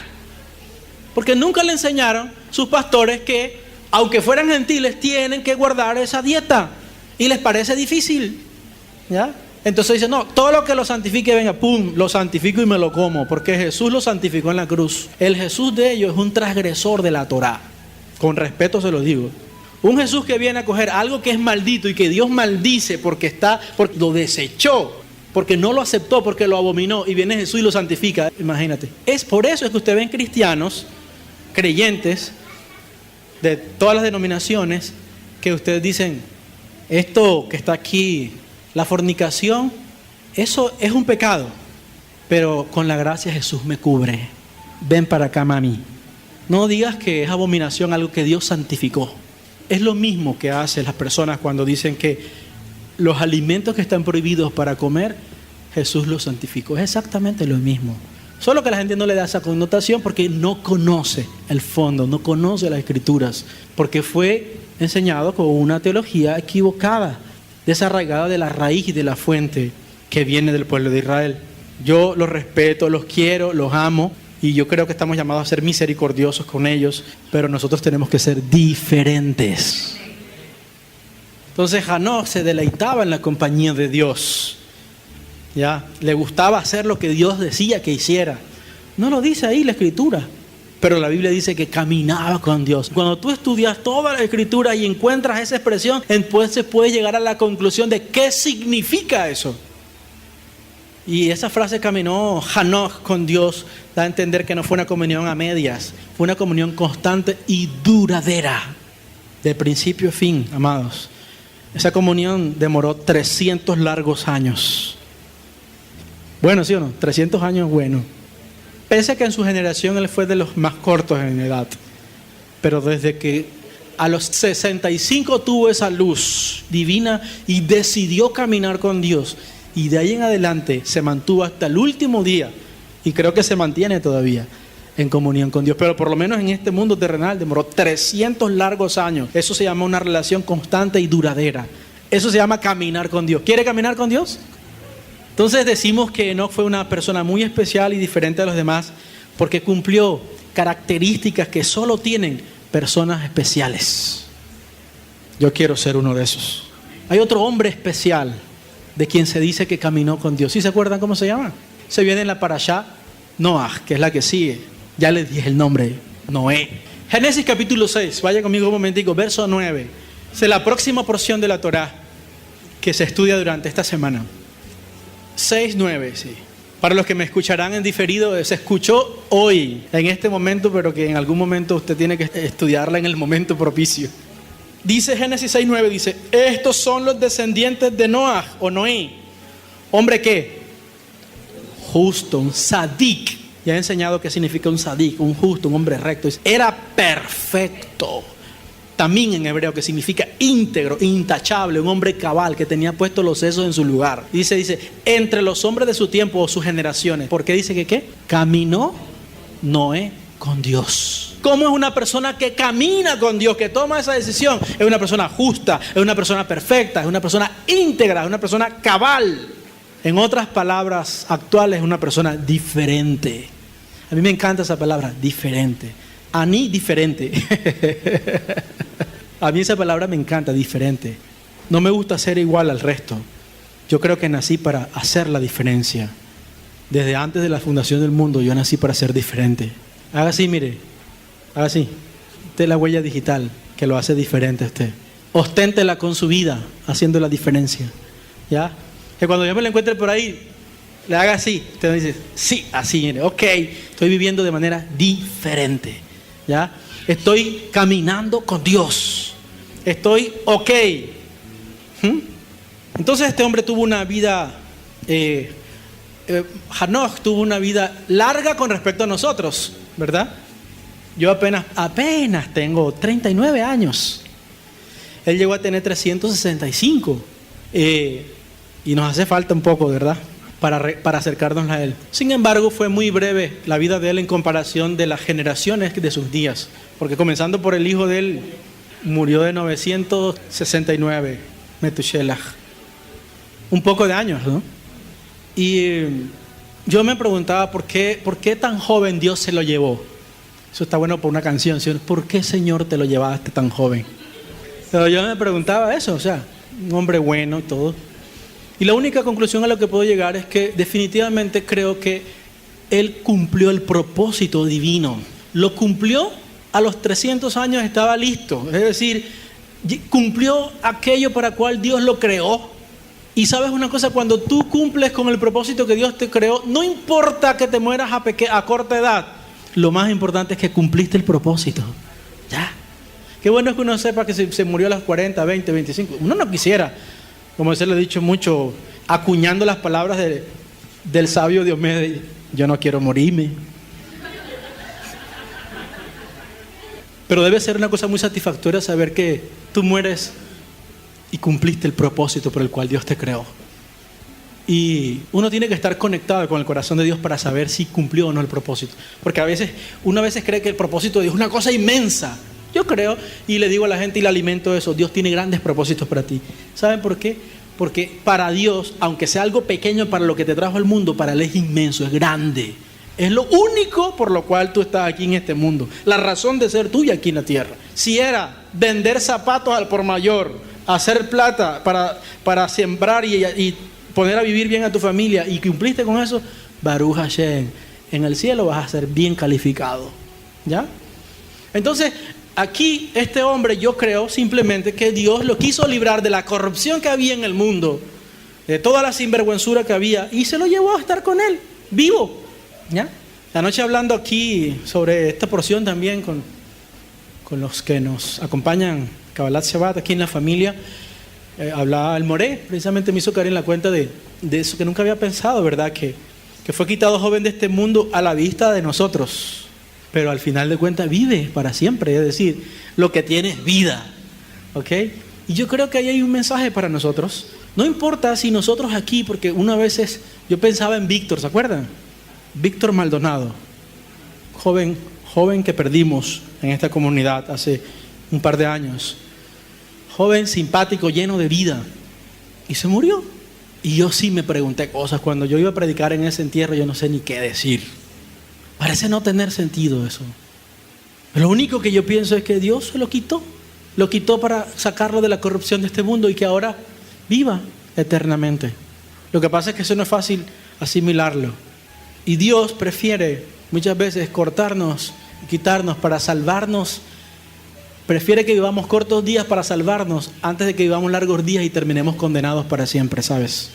Porque nunca le enseñaron sus pastores que, aunque fueran gentiles, tienen que guardar esa dieta. Y les parece difícil, ¿ya? Entonces dice, no, todo lo que lo santifique, venga, pum, lo santifico y me lo como, porque Jesús lo santificó en la cruz. El Jesús de ellos es un transgresor de la Torá. Con respeto se lo digo. Un Jesús que viene a coger algo que es maldito y que Dios maldice porque lo desechó, porque no lo aceptó, porque lo abominó, y viene Jesús y lo santifica. Imagínate. Es por eso es que usted ven cristianos, creyentes, de todas las denominaciones, que ustedes dicen, esto que está aquí, la fornicación, eso es un pecado, pero con la gracia Jesús me cubre. Ven para acá, mami. No digas que es abominación algo que Dios santificó. Es lo mismo que hacen las personas cuando dicen que los alimentos que están prohibidos para comer, Jesús los santificó. Es exactamente lo mismo. Solo que la gente no le da esa connotación porque no conoce el fondo, no conoce las Escrituras, porque fue enseñado con una teología equivocada, desarraigada de la raíz y de la fuente que viene del pueblo de Israel. Yo los respeto, los quiero, los amo, y yo creo que estamos llamados a ser misericordiosos con ellos, pero nosotros tenemos que ser diferentes. Entonces Hanoc se deleitaba en la compañía de Dios. Ya, le gustaba hacer lo que Dios decía que hiciera. No lo dice ahí la Escritura, pero la Biblia dice que caminaba con Dios. Cuando tú estudias toda la Escritura y encuentras esa expresión, entonces puedes llegar a la conclusión de qué significa eso. Y esa frase caminó Hanoc con Dios da a entender que no fue una comunión a medias, fue una comunión constante y duradera, de principio a fin, amados. Esa comunión demoró 300 largos años. Bueno, ¿sí o no? 300 años, bueno. Pese a que en su generación él fue de los más cortos en edad. Pero desde que a los 65 tuvo esa luz divina y decidió caminar con Dios. Y de ahí en adelante se mantuvo hasta el último día. Y creo que se mantiene todavía en comunión con Dios. Pero por lo menos en este mundo terrenal demoró 300 largos años. Eso se llama una relación constante y duradera. Eso se llama caminar con Dios. ¿Quiere caminar con Dios? Entonces decimos que Enoc fue una persona muy especial y diferente a los demás porque cumplió características que solo tienen personas especiales. Yo quiero ser uno de esos. Hay otro hombre especial de quien se dice que caminó con Dios. ¿Sí se acuerdan cómo se llama? Se viene en la parashá Noah, que es la que sigue. Ya les dije el nombre, Noé. Génesis capítulo 6, vaya conmigo un momentico, verso 9. Es la próxima porción de la Torá que se estudia durante esta semana. 6:9, sí. Para los que me escucharán en diferido, se escuchó hoy, en este momento, pero que en algún momento usted tiene que estudiarla en el momento propicio. Dice Génesis 6:9, dice, estos son los descendientes de Noah, o Noé. ¿Hombre qué? Justo, un sadik. Ya he enseñado qué significa un sadik, un justo, un hombre recto. Era perfecto. También en hebreo, que significa íntegro, intachable, un hombre cabal que tenía puestos los sesos en su lugar. Dice, entre los hombres de su tiempo o sus generaciones. ¿Por qué dice que qué? Caminó Noé con Dios. ¿Cómo es una persona que camina con Dios, que toma esa decisión? Es una persona justa, es una persona perfecta, es una persona íntegra, es una persona cabal. En otras palabras actuales, es una persona diferente. A mí me encanta esa palabra, diferente. Aní, diferente. A mí esa palabra me encanta, diferente. No me gusta ser igual al resto. Yo creo que nací para hacer la diferencia. Desde antes de la fundación del mundo, yo nací para ser diferente. Haga así, mire. Haga así. Esta es la huella digital que lo hace diferente a usted. Osténtela con su vida, haciendo la diferencia. ¿Ya? Que cuando yo me lo encuentre por ahí, le haga así. Usted me dice, sí, así, mire. Ok, estoy viviendo de manera diferente. ¿Ya? Estoy caminando con Dios. Estoy ok. Entonces este hombre tuvo una vida, Hanoc tuvo una vida larga con respecto a nosotros, ¿verdad? Yo apenas tengo 39 años. Él llegó a tener 365. Y nos hace falta un poco, ¿verdad? Para acercarnos a él. Sin embargo, fue muy breve la vida de él en comparación de las generaciones de sus días. Porque comenzando por el hijo de él, murió de 969, Metushelach. Un poco de años, ¿no? Y yo me preguntaba por qué tan joven Dios se lo llevó. Eso está bueno por una canción, ¿sí? ¿Por qué, Señor, te lo llevaste tan joven? Pero yo me preguntaba eso, o sea, un hombre bueno y todo. Y la única conclusión a la que puedo llegar es que definitivamente creo que Él cumplió el propósito divino. Lo cumplió a los 300 años, estaba listo. Es decir, cumplió aquello para cual Dios lo creó. Y sabes una cosa, cuando tú cumples con el propósito que Dios te creó, no importa que te mueras a corta edad, lo más importante es que cumpliste el propósito. Ya. Qué bueno es que uno sepa que se murió a los 40, 20, 25. Uno no quisiera, como se lo he dicho mucho, acuñando las palabras del sabio Diomedes, yo no quiero morirme. Pero debe ser una cosa muy satisfactoria saber que tú mueres y cumpliste el propósito por el cual Dios te creó. Y uno tiene que estar conectado con el corazón de Dios para saber si cumplió o no el propósito. Porque uno a veces cree que el propósito de Dios es una cosa inmensa. Yo creo, y le digo a la gente y le alimento eso, Dios tiene grandes propósitos para ti. ¿Saben por qué? Porque para Dios, aunque sea algo pequeño para lo que te trajo al mundo, para Él es inmenso, es grande. Es lo único por lo cual tú estás aquí en este mundo. La razón de ser tuya aquí en la tierra. Si era vender zapatos al por mayor, hacer plata para sembrar y poner a vivir bien a tu familia, y cumpliste con eso, Baruch Hashem, en el cielo vas a ser bien calificado. ¿Ya? Entonces, aquí este hombre, yo creo simplemente que Dios lo quiso librar de la corrupción que había en el mundo, de toda la sinvergüenzura que había, y se lo llevó a estar con él, vivo. ¿Ya? La noche hablando aquí sobre esta porción también con los que nos acompañan, Kabbalat Shabbat, aquí en la familia, hablaba el Moré, precisamente me hizo caer en la cuenta de eso que nunca había pensado, ¿verdad? Que fue quitado joven de este mundo a la vista de nosotros, pero al final de cuentas vive para siempre, es decir, lo que tiene es vida, ¿ok? Y yo creo que ahí hay un mensaje para nosotros. No importa si nosotros aquí, porque una vez yo pensaba en Víctor, ¿se acuerdan? Víctor Maldonado, joven que perdimos en esta comunidad hace un par de años, joven simpático, lleno de vida, y se murió. Y yo sí me pregunté cosas cuando yo iba a predicar en ese entierro. Yo no sé ni qué decir, parece no tener sentido eso. Lo único que yo pienso es que Dios se lo quitó para sacarlo de la corrupción de este mundo y que ahora viva eternamente. Lo que pasa es que eso no es fácil asimilarlo. Y Dios prefiere muchas veces cortarnos, quitarnos para salvarnos. Prefiere que vivamos cortos días para salvarnos antes de que vivamos largos días y terminemos condenados para siempre, ¿sabes?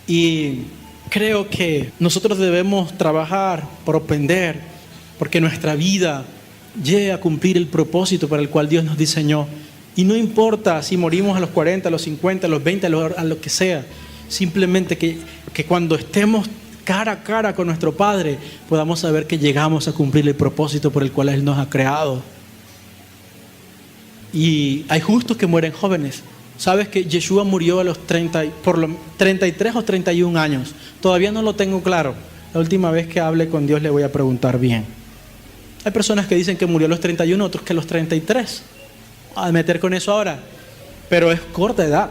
Y creo que nosotros debemos trabajar, propender, porque nuestra vida llegue a cumplir el propósito para el cual Dios nos diseñó. Y no importa si morimos a los 40, a los 50, a los 20, a lo que sea. Simplemente que cuando estemos cara a cara con nuestro Padre, podamos saber que llegamos a cumplir el propósito por el cual Él nos ha creado. Y hay justos que mueren jóvenes. Sabes que Yeshua murió a los 33 o 31 años. Todavía no lo tengo claro. La última vez que hable con Dios le voy a preguntar bien. Hay personas que dicen que murió a los 31, otros que a los 33. A meter con eso ahora. Pero es corta edad.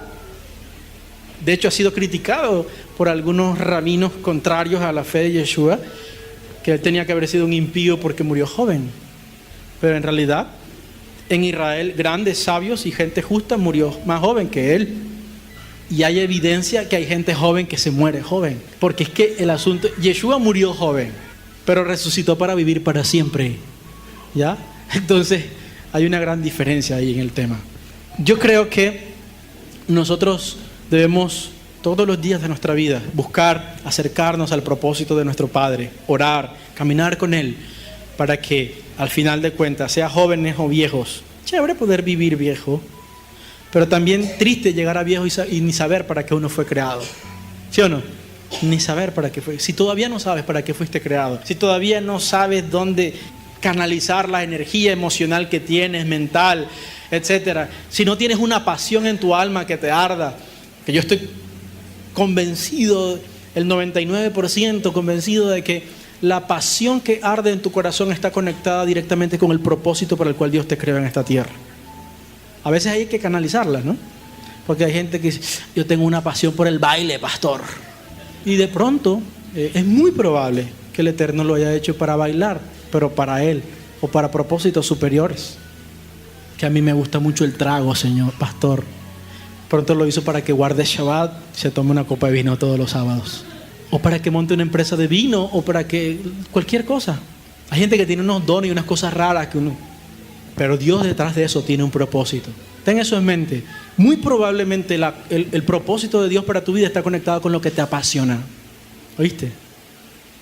De hecho, ha sido criticado por algunos rabinos contrarios a la fe de Yeshua, que él tenía que haber sido un impío porque murió joven. Pero en realidad, en Israel, grandes sabios y gente justa murió más joven que él. Y hay evidencia que hay gente joven que se muere joven. Porque es que el asunto, Yeshua murió joven, pero resucitó para vivir para siempre. ¿Ya? Entonces, hay una gran diferencia ahí en el tema. Yo creo que nosotros debemos todos los días de nuestra vida buscar acercarnos al propósito de nuestro Padre, orar, caminar con Él, para que al final de cuentas, sea jóvenes o viejos, chévere poder vivir viejo, pero también triste llegar a viejo y ni saber para qué uno fue creado. ¿Sí o no? Ni saber para qué fue. Si todavía no sabes para qué fuiste creado, si todavía no sabes dónde canalizar la energía emocional que tienes, mental, etcétera, si no tienes una pasión en tu alma que te arda, que yo estoy convencido, el 99% convencido de que la pasión que arde en tu corazón está conectada directamente con el propósito para el cual Dios te creó en esta tierra. A veces hay que canalizarla, ¿no? Porque hay gente que dice, yo tengo una pasión por el baile, pastor. Y de pronto es muy probable que el Eterno lo haya hecho para bailar, pero para Él o para propósitos superiores. Que a mí me gusta mucho el trago, Señor, pastor. Pronto lo hizo para que guarde Shabbat, se tome una copa de vino todos los sábados. O para que monte una empresa de vino, o para que cualquier cosa. Hay gente que tiene unos dones y unas cosas raras que uno... Pero Dios detrás de eso tiene un propósito. Ten eso en mente. Muy probablemente el propósito de Dios para tu vida está conectado con lo que te apasiona. ¿Oíste?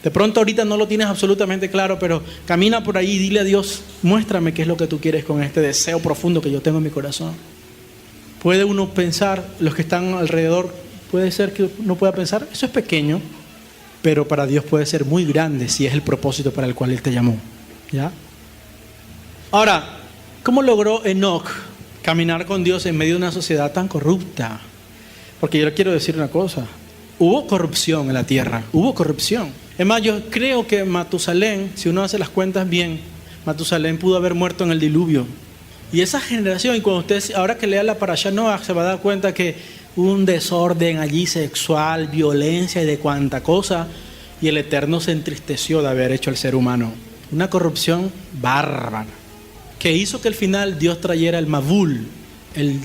De pronto ahorita no lo tienes absolutamente claro, pero camina por ahí y dile a Dios, muéstrame qué es lo que tú quieres con este deseo profundo que yo tengo en mi corazón. Puede uno pensar, los que están alrededor, puede ser que uno pueda pensar, eso es pequeño, pero para Dios puede ser muy grande si es el propósito para el cual Él te llamó. ¿Ya? Ahora, ¿cómo logró Enoc caminar con Dios en medio de una sociedad tan corrupta? Porque yo le quiero decir una cosa, hubo corrupción en la tierra, hubo corrupción. Es más, yo creo que Matusalén, si uno hace las cuentas bien, Matusalén pudo haber muerto en el diluvio. Y esa generación, y cuando usted, ahora que lea la Parashá Noach, se va a dar cuenta que hubo un desorden allí sexual, violencia y de cuanta cosa, y el Eterno se entristeció de haber hecho al ser humano. Una corrupción bárbara, que hizo que al final Dios trayera el Mavul,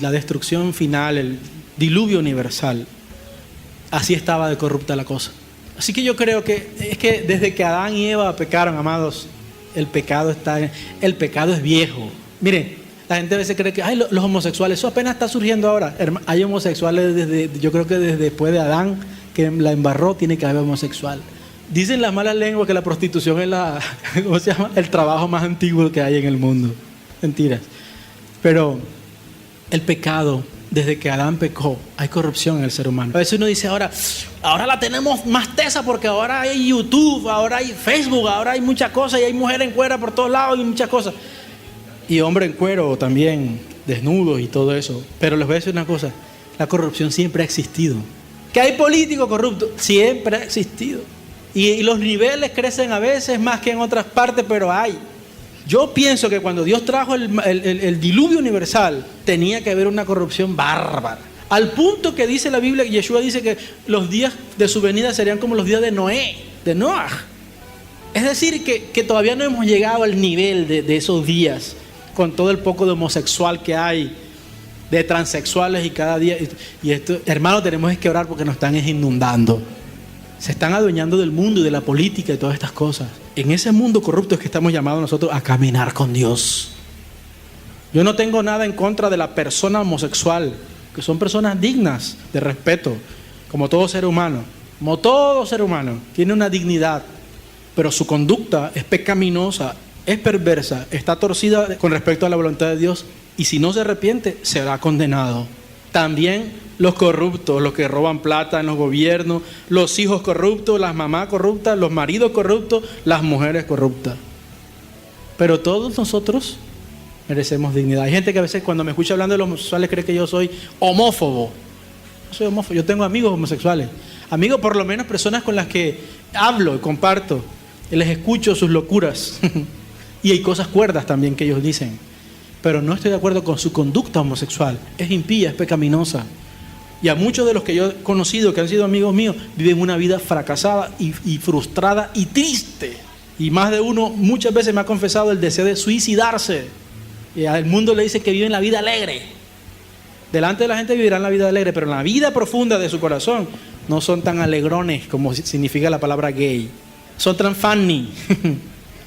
la destrucción final, el diluvio universal. Así estaba de corrupta la cosa. Así que yo creo que es que desde que Adán y Eva pecaron, amados, el pecado es viejo. Miren, la gente a veces cree que los homosexuales, eso apenas está surgiendo ahora. Hay homosexuales yo creo que desde después de Adán, que la embarró, tiene que haber homosexual. Dicen las malas lenguas que la prostitución es ¿cómo se llama? El trabajo más antiguo que hay en el mundo. Mentiras. Pero el pecado, desde que Adán pecó, hay corrupción en el ser humano. A veces uno dice, ahora la tenemos más tesa porque ahora hay YouTube, ahora hay Facebook, ahora hay muchas cosas y hay mujer en cuera por todos lados y muchas cosas. Y hombre en cuero también, desnudos y todo eso. Pero les voy a decir una cosa, la corrupción siempre ha existido. ¿Que hay políticos corruptos? Siempre ha existido. Y los niveles crecen a veces más que en otras partes, pero hay. Yo pienso que cuando Dios trajo el diluvio universal, tenía que haber una corrupción bárbara. Al punto que dice la Biblia, Yeshua dice que los días de su venida serían como los días de Noé, de Noah. Es decir, que todavía no hemos llegado al nivel de esos días, con todo el poco de homosexual que hay, de transexuales y cada día. Y esto, hermano, tenemos que orar porque nos están inundando. Se están adueñando del mundo y de la política y todas estas cosas. En ese mundo corrupto es que estamos llamados nosotros a caminar con Dios. Yo no tengo nada en contra de la persona homosexual, que son personas dignas de respeto, como todo ser humano. Como todo ser humano, tiene una dignidad, pero su conducta es pecaminosa, es perversa, está torcida con respecto a la voluntad de Dios, y si no se arrepiente, será condenado. También los corruptos, los que roban plata en los gobiernos, los hijos corruptos, las mamás corruptas, los maridos corruptos, las mujeres corruptas. Pero todos nosotros merecemos dignidad. Hay gente que a veces cuando me escucha hablando de los homosexuales cree que yo soy homófobo. No soy homófobo, yo tengo amigos homosexuales. Amigos, por lo menos personas con las que hablo y comparto. Y les escucho sus locuras. Y hay cosas cuerdas también que ellos dicen. Pero no estoy de acuerdo con su conducta homosexual. Es impía, es pecaminosa. Y a muchos de los que yo he conocido, que han sido amigos míos, viven una vida fracasada y frustrada y triste. Y más de uno muchas veces me ha confesado el deseo de suicidarse. Y al mundo le dice que viven la vida alegre. Delante de la gente vivirán la vida alegre, pero en la vida profunda de su corazón no son tan alegrones como significa la palabra gay. Son tan funny.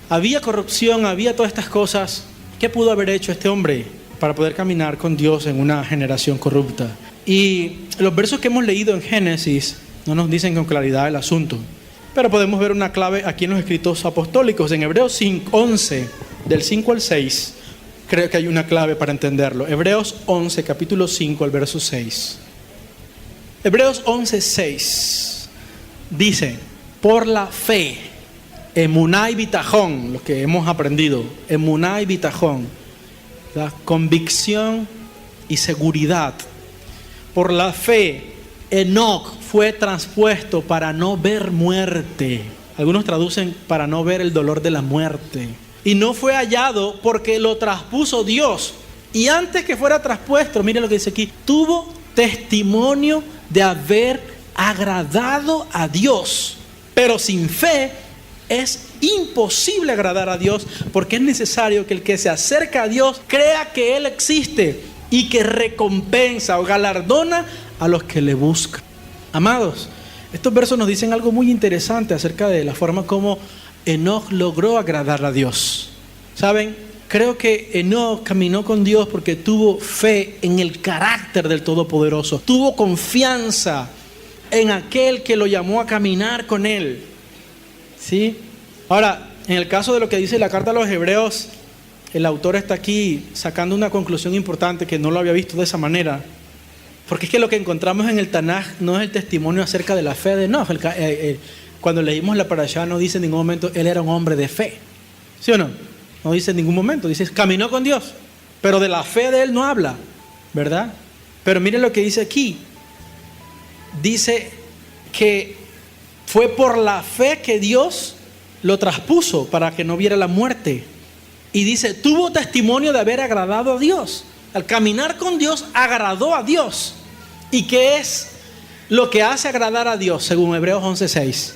Había corrupción, había todas estas cosas. ¿Qué pudo haber hecho este hombre para poder caminar con Dios en una generación corrupta? Y los versos que hemos leído en Génesis no nos dicen con claridad el asunto, pero podemos ver una clave aquí en los escritos apostólicos. En Hebreos 11, del 5 al 6, creo que hay una clave para entenderlo. Hebreos 11, capítulo 5, al verso 6. Hebreos 11, 6 dice, por la fe, emuná y bitajón, lo que hemos aprendido, emuná y bitajón, la convicción y seguridad. Por la fe, Enoc fue traspuesto para no ver muerte. Algunos traducen para no ver el dolor de la muerte. Y no fue hallado porque lo traspuso Dios. Y antes que fuera traspuesto, mire lo que dice aquí, tuvo testimonio de haber agradado a Dios. Pero sin fe es imposible agradar a Dios, porque es necesario que el que se acerca a Dios crea que Él existe y que recompensa o galardona a los que le buscan. Amados, estos versos nos dicen algo muy interesante acerca de la forma como Enoc logró agradar a Dios. ¿Saben? Creo que Enoc caminó con Dios porque tuvo fe en el carácter del Todopoderoso. Tuvo confianza en aquel que lo llamó a caminar con él. ¿Sí? Ahora, en el caso de lo que dice la carta a los Hebreos, el autor está aquí sacando una conclusión importante que no lo había visto de esa manera. Porque es que lo que encontramos en el Tanaj no es el testimonio acerca de la fe de Enoc. Cuando leímos la parashá no dice en ningún momento él era un hombre de fe. ¿Sí o no? No dice en ningún momento. Dice caminó con Dios. Pero de la fe de él no habla, ¿verdad? Pero miren lo que dice aquí. Dice que fue por la fe que Dios lo traspuso para que no viera la muerte. Y dice, tuvo testimonio de haber agradado a Dios. Al caminar con Dios, agradó a Dios. ¿Y qué es lo que hace agradar a Dios, según Hebreos 11:6?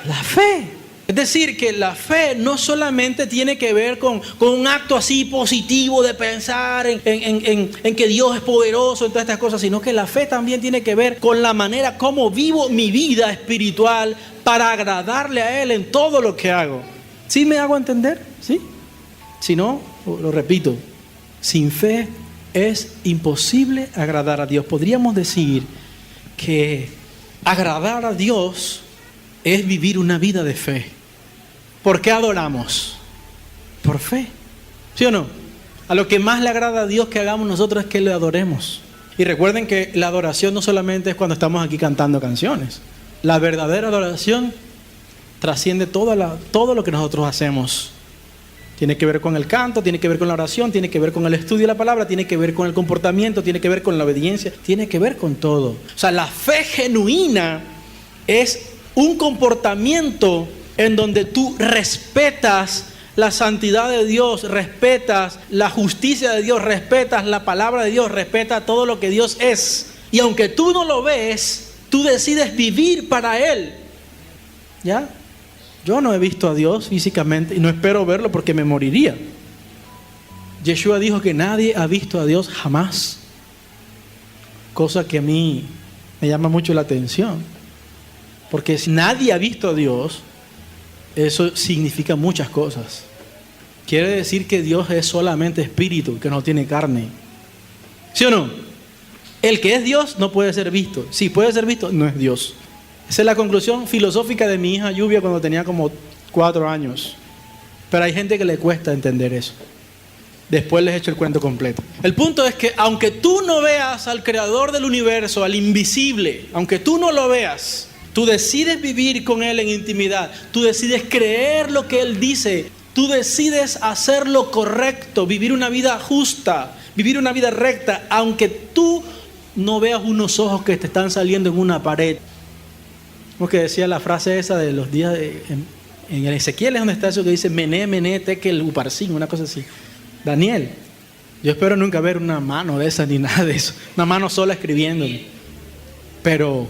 La fe. Es decir, que la fe no solamente tiene que ver con un acto así positivo de pensar en que Dios es poderoso, en todas estas cosas, sino que la fe también tiene que ver con la manera como vivo mi vida espiritual para agradarle a Él en todo lo que hago. ¿Sí me hago entender? ¿Sí? Si no, lo repito, sin fe es imposible agradar a Dios. Podríamos decir que agradar a Dios es vivir una vida de fe. ¿Por qué adoramos? Por fe. ¿Sí o no? A lo que más le agrada a Dios que hagamos nosotros es que le adoremos. Y recuerden que la adoración no solamente es cuando estamos aquí cantando canciones. La verdadera adoración trasciende todo lo que nosotros hacemos. Tiene que ver con el canto, tiene que ver con la oración, tiene que ver con el estudio de la palabra, tiene que ver con el comportamiento, tiene que ver con la obediencia, tiene que ver con todo. O sea, la fe genuina es un comportamiento en donde tú respetas la santidad de Dios, respetas la justicia de Dios, respetas la palabra de Dios, respetas todo lo que Dios es. Y aunque tú no lo ves, tú decides vivir para Él. ¿Ya? Yo no he visto a Dios físicamente y no espero verlo porque me moriría. Yeshua dijo que nadie ha visto a Dios jamás. Cosa que a mí me llama mucho la atención. Porque si nadie ha visto a Dios, eso significa muchas cosas. Quiere decir que Dios es solamente espíritu, que no tiene carne. ¿Sí o no? El que es Dios no puede ser visto. Si puede ser visto, no es Dios. Esa es la conclusión filosófica de mi hija Lluvia cuando tenía como 4 años. Pero hay gente que le cuesta entender eso. Después les echo el cuento completo. El punto es que aunque tú no veas al creador del universo, al invisible, aunque tú no lo veas, tú decides vivir con Él en intimidad. Tú decides creer lo que Él dice. Tú decides hacer lo correcto, vivir una vida justa, vivir una vida recta, aunque tú no veas unos ojos que te están saliendo en una pared. Como que decía la frase esa de los días en el Ezequiel es donde está eso que dice mené, mené, tekel, uparsin, una cosa así. Daniel, yo espero nunca ver una mano de esa ni nada de eso, una mano sola escribiéndome. Pero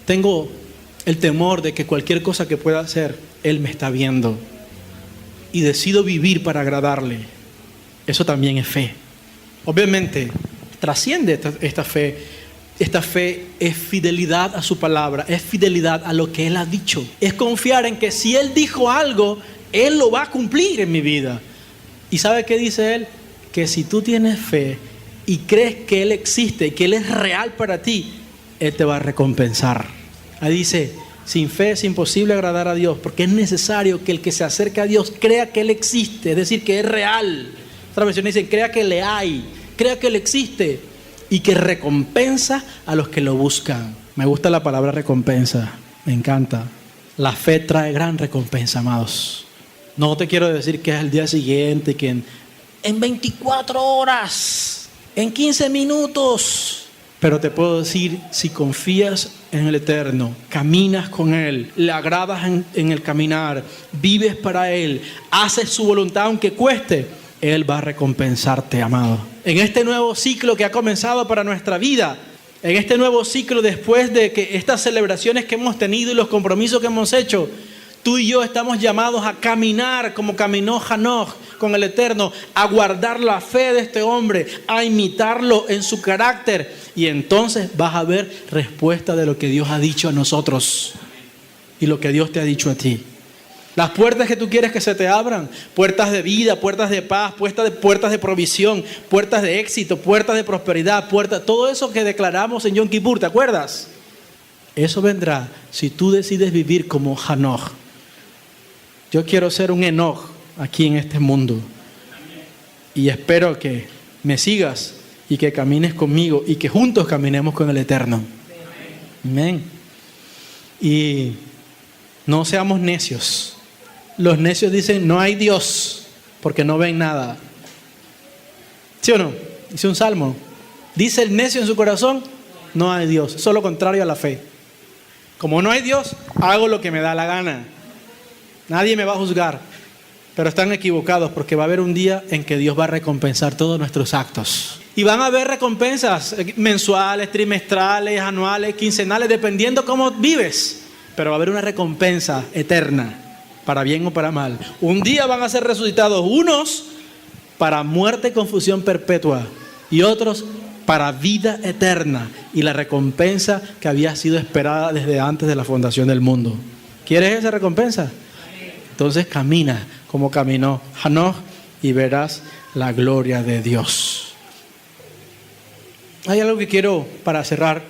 tengo el temor de que cualquier cosa que pueda hacer, Él me está viendo. Y decido vivir para agradarle. Eso también es fe. Obviamente, trasciende esta fe. Esta fe es fidelidad a su palabra, es fidelidad a lo que Él ha dicho. Es confiar en que si Él dijo algo, Él lo va a cumplir en mi vida. ¿Y sabe qué dice Él? Que si tú tienes fe y crees que Él existe, que Él es real para ti, Él te va a recompensar. Ahí dice, sin fe es imposible agradar a Dios, porque es necesario que el que se acerque a Dios crea que Él existe, es decir, que es real. Otra versión dice, crea que le hay, crea que Él existe. Y que recompensa a los que lo buscan. Me gusta la palabra recompensa, me encanta. La fe trae gran recompensa, amados. No te quiero decir que es el día siguiente, que en 24 horas, en 15 minutos. Pero te puedo decir, si confías en el Eterno, caminas con Él, le agradas en el caminar, vives para Él, haces su voluntad aunque cueste, Él va a recompensarte, amado. En este nuevo ciclo que ha comenzado para nuestra vida, en este nuevo ciclo después de que estas celebraciones que hemos tenido y los compromisos que hemos hecho, Tú y yo estamos llamados a caminar como caminó Hanoch con el Eterno, a guardar la fe de este hombre, a imitarlo en su carácter. Y entonces vas a ver respuesta de lo que Dios ha dicho a nosotros y lo que Dios te ha dicho a ti. Las puertas que tú quieres que se te abran, puertas de vida, puertas de paz, puertas de provisión, puertas de éxito, puertas de prosperidad, todo eso que declaramos en Yom Kippur, ¿te acuerdas? Eso vendrá si tú decides vivir como Hanoch. Yo quiero ser un Enoch aquí en este mundo. Y espero que me sigas y que camines conmigo y que juntos caminemos con el Eterno. Amén. Y no seamos necios. Los necios dicen no hay Dios porque no ven nada. ¿Sí o no? Dice un salmo. Dice el necio en su corazón, no hay Dios. Eso es lo contrario a la fe. Como no hay Dios, hago lo que me da la gana. Nadie me va a juzgar. Pero están equivocados porque va a haber un día en que Dios va a recompensar todos nuestros actos. Y van a haber recompensas mensuales, trimestrales, anuales, quincenales, dependiendo cómo vives. Pero va a haber una recompensa eterna, para bien o para mal. Un día van a ser resucitados unos para muerte y confusión perpetua y otros para vida eterna y la recompensa que había sido esperada desde antes de la fundación del mundo. ¿Quieres esa recompensa? Entonces camina como caminó Hanoch y verás la gloria de Dios. Hay algo que quiero, para cerrar,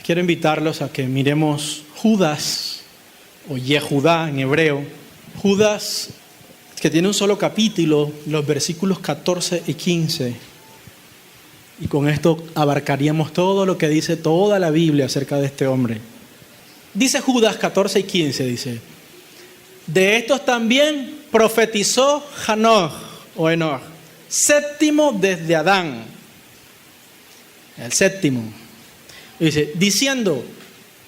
quiero invitarlos a que miremos Judas, o Yehudá en hebreo. Judas, que tiene un solo capítulo, los versículos 14 y 15. Y con esto abarcaríamos todo lo que dice toda la Biblia acerca de este hombre. Dice Judas 14 y 15, dice: de estos también profetizó Hanoch o Enoch, séptimo desde Adán. El séptimo. Dice, diciendo: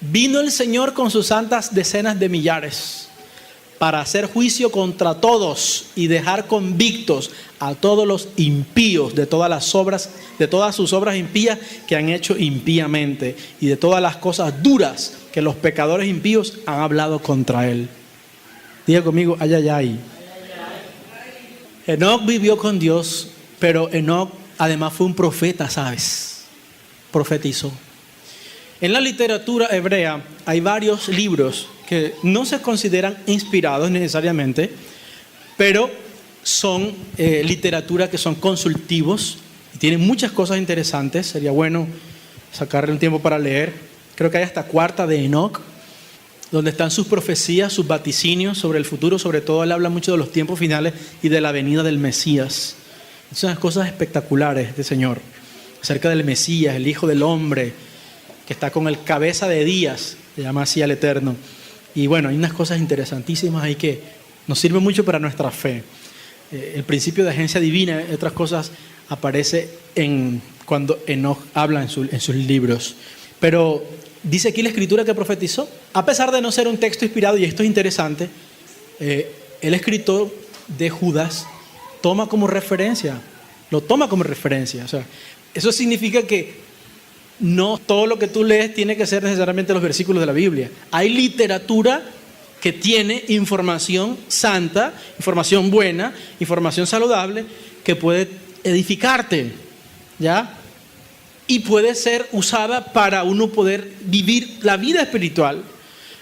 vino el Señor con sus santas decenas de millares para hacer juicio contra todos y dejar convictos a todos los impíos de todas sus obras impías que han hecho impíamente y de todas las cosas duras que los pecadores impíos han hablado contra él. Diga conmigo, ay, ay, ay. Enoch vivió con Dios, pero Enoch además fue un profeta, ¿sabes? Profetizó. En la literatura hebrea hay varios libros que no se consideran inspirados necesariamente, pero son literatura que son consultivos y tienen muchas cosas interesantes. Sería bueno sacarle un tiempo para leer. Creo que hay hasta cuarta de Enoch, donde están sus profecías, sus vaticinios sobre el futuro. Sobre todo él habla mucho de los tiempos finales y de la venida del Mesías. Son unas cosas espectaculares del Señor, acerca del Mesías, el Hijo del Hombre, que está con el cabeza de Días, se llama así al Eterno. Y bueno, hay unas cosas interesantísimas ahí que nos sirven mucho para nuestra fe. El principio de agencia divina y otras cosas aparece cuando Enoch habla en sus libros. Pero dice aquí la Escritura que profetizó, a pesar de no ser un texto inspirado, y esto es interesante, el escritor de Judas lo toma como referencia. O sea, eso significa que no todo lo que tú lees tiene que ser necesariamente los versículos de la Biblia. Hay literatura que tiene información santa, información buena, información saludable, que puede edificarte, ¿ya? Y puede ser usada para uno poder vivir la vida espiritual.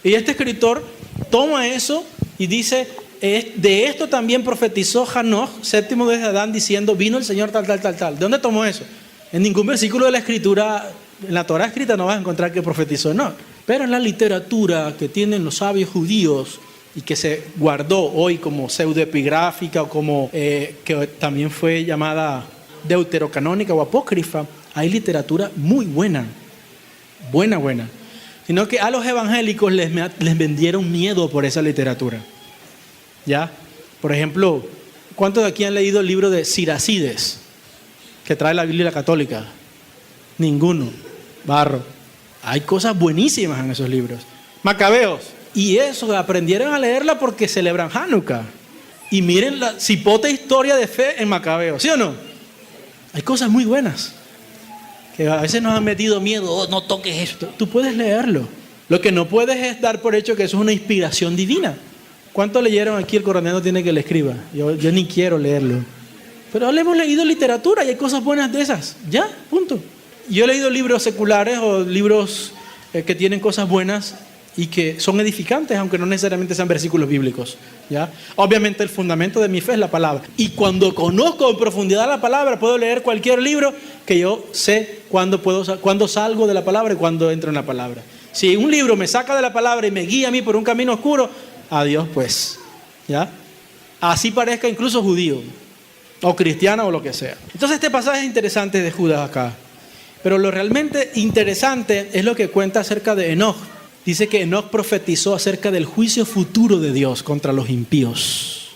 Y este escritor toma eso y dice, de esto también profetizó Hanoch, séptimo desde Adán, diciendo, vino el Señor tal. ¿De dónde tomó eso? En ningún versículo de la Escritura, en la Torá escrita, no vas a encontrar que profetizó, no. Pero en la literatura que tienen los sabios judíos y que se guardó hoy como pseudoepigráfica o como que también fue llamada deuterocanónica o apócrifa, hay literatura muy buena, buena. Sino que a los evangélicos les vendieron miedo por esa literatura. ¿Ya? Por ejemplo, ¿cuántos de aquí han leído el libro de Siracides, que trae la Biblia católica? Ninguno. Barro. Hay cosas buenísimas en esos libros. Macabeos. Y eso, aprendieron a leerla porque celebran Hanukkah. Y miren la cipote historia de fe en Macabeos, ¿sí o no? Hay cosas muy buenas que a veces nos han metido miedo. Oh, no toques esto. Tú puedes leerlo. Lo que no puedes es dar por hecho que eso es una inspiración divina. ¿Cuántos leyeron aquí El coronel tiene que le escriba? Yo ni quiero leerlo. Pero le hemos leído literatura y hay cosas buenas de esas. Ya, punto. Yo he leído libros seculares o libros que tienen cosas buenas y que son edificantes, aunque no necesariamente sean versículos bíblicos, ¿ya? Obviamente el fundamento de mi fe es la palabra. Y cuando conozco en profundidad la palabra, puedo leer cualquier libro que yo sé cuándo salgo de la palabra y cuándo entro en la palabra. Si un libro me saca de la palabra y me guía a mí por un camino oscuro, adiós pues, ¿ya? Así parezca incluso judío o cristiano o lo que sea. Entonces este pasaje es interesante de Judas acá. Pero lo realmente interesante es lo que cuenta acerca de Enoc. Dice que Enoc profetizó acerca del juicio futuro de Dios contra los impíos.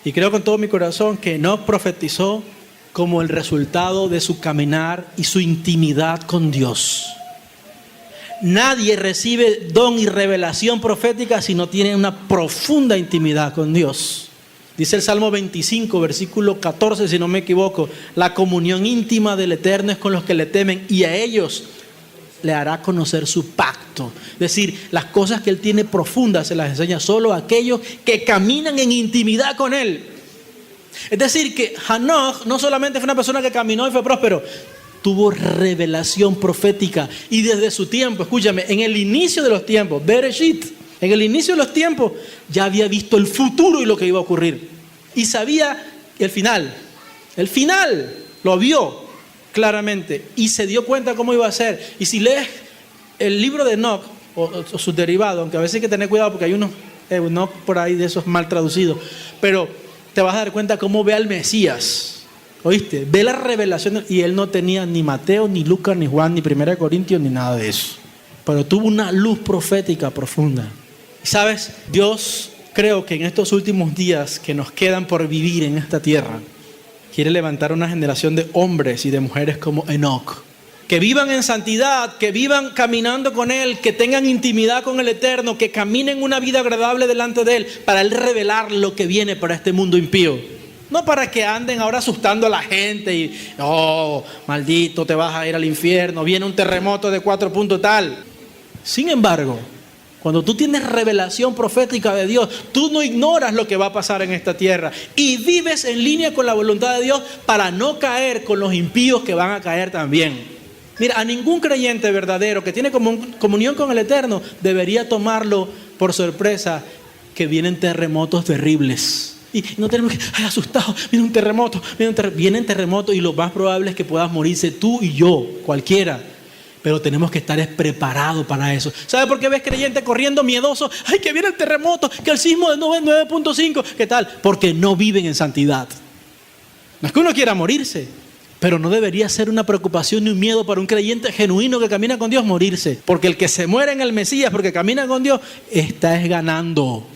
Y creo con todo mi corazón que Enoc profetizó como el resultado de su caminar y su intimidad con Dios. Nadie recibe don y revelación profética si no tiene una profunda intimidad con Dios. Dice el Salmo 25, versículo 14, si no me equivoco, la comunión íntima del Eterno es con los que le temen y a ellos le hará conocer su pacto. Es decir, las cosas que Él tiene profundas se las enseña solo a aquellos que caminan en intimidad con Él. Es decir, que Hanoch no solamente fue una persona que caminó y fue próspero, tuvo revelación profética y desde su tiempo, escúchame, en el inicio de los tiempos, Bereshit, en el inicio de los tiempos ya había visto el futuro y lo que iba a ocurrir y sabía el final lo vio claramente y se dio cuenta cómo iba a ser. Y si lees el libro de Enoc o sus derivados, aunque a veces hay que tener cuidado porque hay unos Enoc por ahí de esos mal traducidos, pero te vas a dar cuenta cómo ve al Mesías. ¿Oíste? Ve la revelación y él no tenía ni Mateo, ni Lucas, ni Juan, ni 1 Corintios, ni nada de eso. Pero tuvo una luz profética profunda. Y sabes, Dios creo que en estos últimos días que nos quedan por vivir en esta tierra, quiere levantar una generación de hombres y de mujeres como Enoc. Que vivan en santidad, que vivan caminando con Él, que tengan intimidad con el Eterno, que caminen una vida agradable delante de Él, para Él revelar lo que viene para este mundo impío. No para que anden ahora asustando a la gente y, oh, maldito, te vas a ir al infierno, viene un terremoto de 4 puntos tal. Sin embargo, cuando tú tienes revelación profética de Dios, tú no ignoras lo que va a pasar en esta tierra y vives en línea con la voluntad de Dios para no caer con los impíos que van a caer también. Mira, a ningún creyente verdadero que tiene comunión con el Eterno debería tomarlo por sorpresa que vienen terremotos terribles. Y no tenemos que, ay, asustados, viene un terremoto, vienen terremotos y lo más probable es que puedas morirse tú y yo, cualquiera. Pero tenemos que estar preparados para eso. ¿Sabes por qué ves creyentes corriendo miedosos? Ay, que viene el terremoto, que el sismo de 9.5, ¿qué tal? Porque no viven en santidad. No es que uno quiera morirse, pero no debería ser una preocupación ni un miedo para un creyente genuino que camina con Dios morirse. Porque el que se muere en el Mesías porque camina con Dios, está ganando.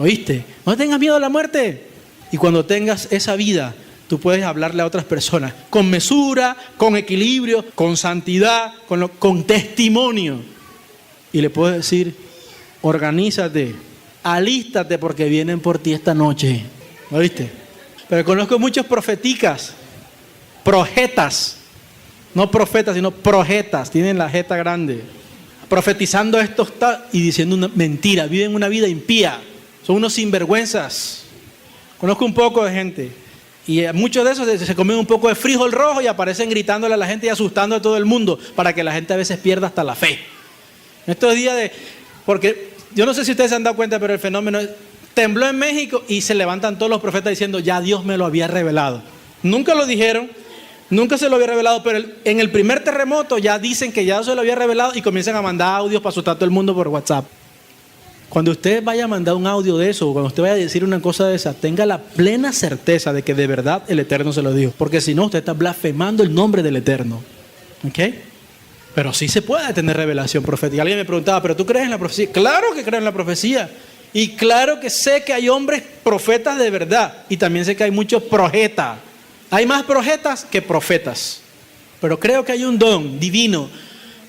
¿Oíste? No tengas miedo a la muerte. Y cuando tengas esa vida, tú puedes hablarle a otras personas con mesura, con equilibrio, con santidad, con testimonio. Y le puedes decir, organízate, alístate porque vienen por ti esta noche. ¿Oíste? Pero conozco muchos profeticas, projetas, no profetas, sino projetas, tienen la jeta grande, profetizando esto y diciendo una mentira, viven una vida impía. Son unos sinvergüenzas. Conozco un poco de gente. Y muchos de esos se comen un poco de frijol rojo y aparecen gritándole a la gente y asustando a todo el mundo para que la gente a veces pierda hasta la fe. En estos días porque yo no sé si ustedes se han dado cuenta, pero el fenómeno tembló en México y se levantan todos los profetas diciendo, ya Dios me lo había revelado. Nunca lo dijeron, nunca se lo había revelado, pero en el primer terremoto ya dicen que ya se lo había revelado y comienzan a mandar audios para asustar a todo el mundo por WhatsApp. Cuando usted vaya a mandar un audio de eso, o cuando usted vaya a decir una cosa de esa, tenga la plena certeza de que de verdad el Eterno se lo dijo. Porque si no, usted está blasfemando el nombre del Eterno. ¿Ok? Pero sí se puede tener revelación profética. Alguien me preguntaba, ¿pero tú crees en la profecía? Claro que creo en la profecía. Y claro que sé que hay hombres profetas de verdad. Y también sé que hay muchos projetas. Hay más projetas que profetas. Pero creo que hay un don divino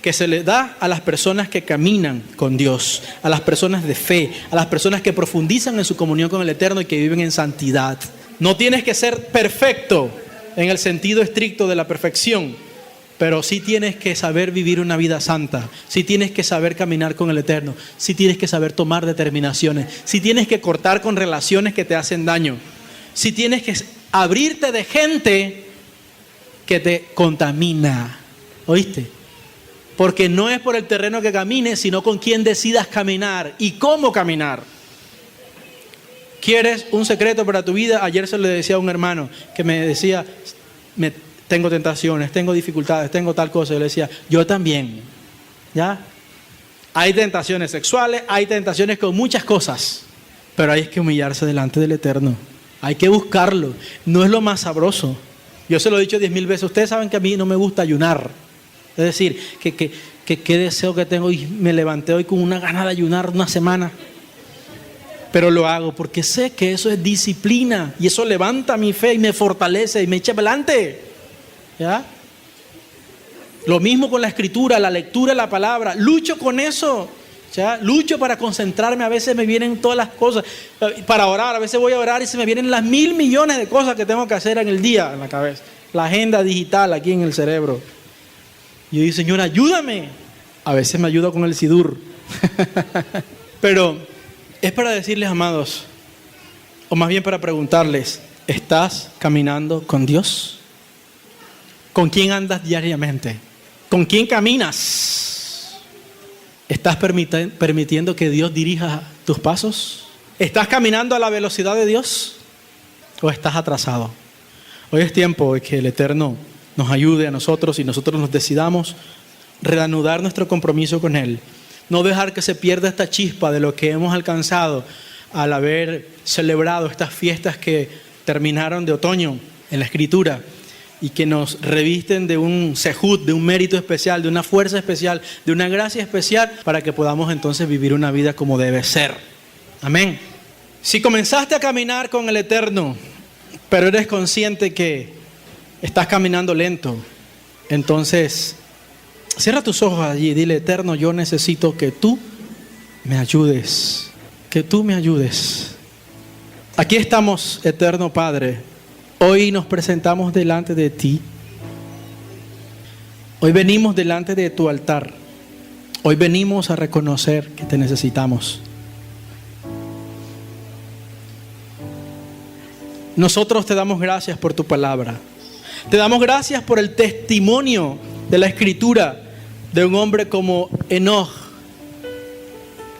que se le da a las personas que caminan con Dios, a las personas de fe, a las personas que profundizan en su comunión con el Eterno y que viven en santidad. No tienes que ser perfecto en el sentido estricto de la perfección, Pero sí tienes que saber vivir una vida santa, sí tienes que saber caminar con el Eterno, sí tienes que saber tomar determinaciones, sí tienes que cortar con relaciones que te hacen daño, sí tienes que abrirte de gente que te contamina, ¿oíste? Porque no es por el terreno que camines, sino con quién decidas caminar y cómo caminar. ¿Quieres un secreto para tu vida? Ayer se lo decía a un hermano que me decía, tengo tentaciones, tengo dificultades, tengo tal cosa. Yo le decía, yo también, ¿ya? Hay tentaciones sexuales, hay tentaciones con muchas cosas, pero hay que humillarse delante del Eterno. Hay que buscarlo. No es lo más sabroso. Yo se lo he dicho 10,000 veces. Ustedes saben que a mí no me gusta ayunar. Es decir, qué deseo que tengo y me levanté hoy con una gana de ayunar una semana. Pero lo hago porque sé que eso es disciplina y eso levanta mi fe y me fortalece y me echa adelante. ¿Ya? Lo mismo con la escritura, la lectura de la palabra. Lucho con eso. ¿Ya? Lucho para concentrarme. A veces me vienen todas las cosas. Para orar, a veces voy a orar y se me vienen las 1,000 millones de cosas que tengo que hacer en el día en la cabeza. La agenda digital aquí en el cerebro. Y yo digo, Señor, ayúdame. A veces me ayuda con el sidur. Pero es para decirles, amados, o más bien para preguntarles, ¿estás caminando con Dios? ¿Con quién andas diariamente? ¿Con quién caminas? ¿Estás permitiendo que Dios dirija tus pasos? ¿Estás caminando a la velocidad de Dios? ¿O estás atrasado? Hoy es tiempo de que el Eterno nos ayude a nosotros y nosotros nos decidamos reanudar nuestro compromiso con Él. No dejar que se pierda esta chispa de lo que hemos alcanzado al haber celebrado estas fiestas que terminaron de otoño en la Escritura y que nos revisten de un sehut, de un mérito especial, de una fuerza especial, de una gracia especial para que podamos entonces vivir una vida como debe ser. Amén. Si comenzaste a caminar con el Eterno, pero eres consciente que estás caminando lento, entonces cierra tus ojos allí y dile, Eterno, yo necesito que tú me ayudes, que tú me ayudes. Aquí estamos, Eterno Padre. Hoy nos presentamos delante de ti. Hoy venimos delante de tu altar. Hoy venimos a reconocer que te necesitamos. Nosotros te damos gracias por tu palabra. Te damos gracias por el testimonio de la Escritura de un hombre como Enoch.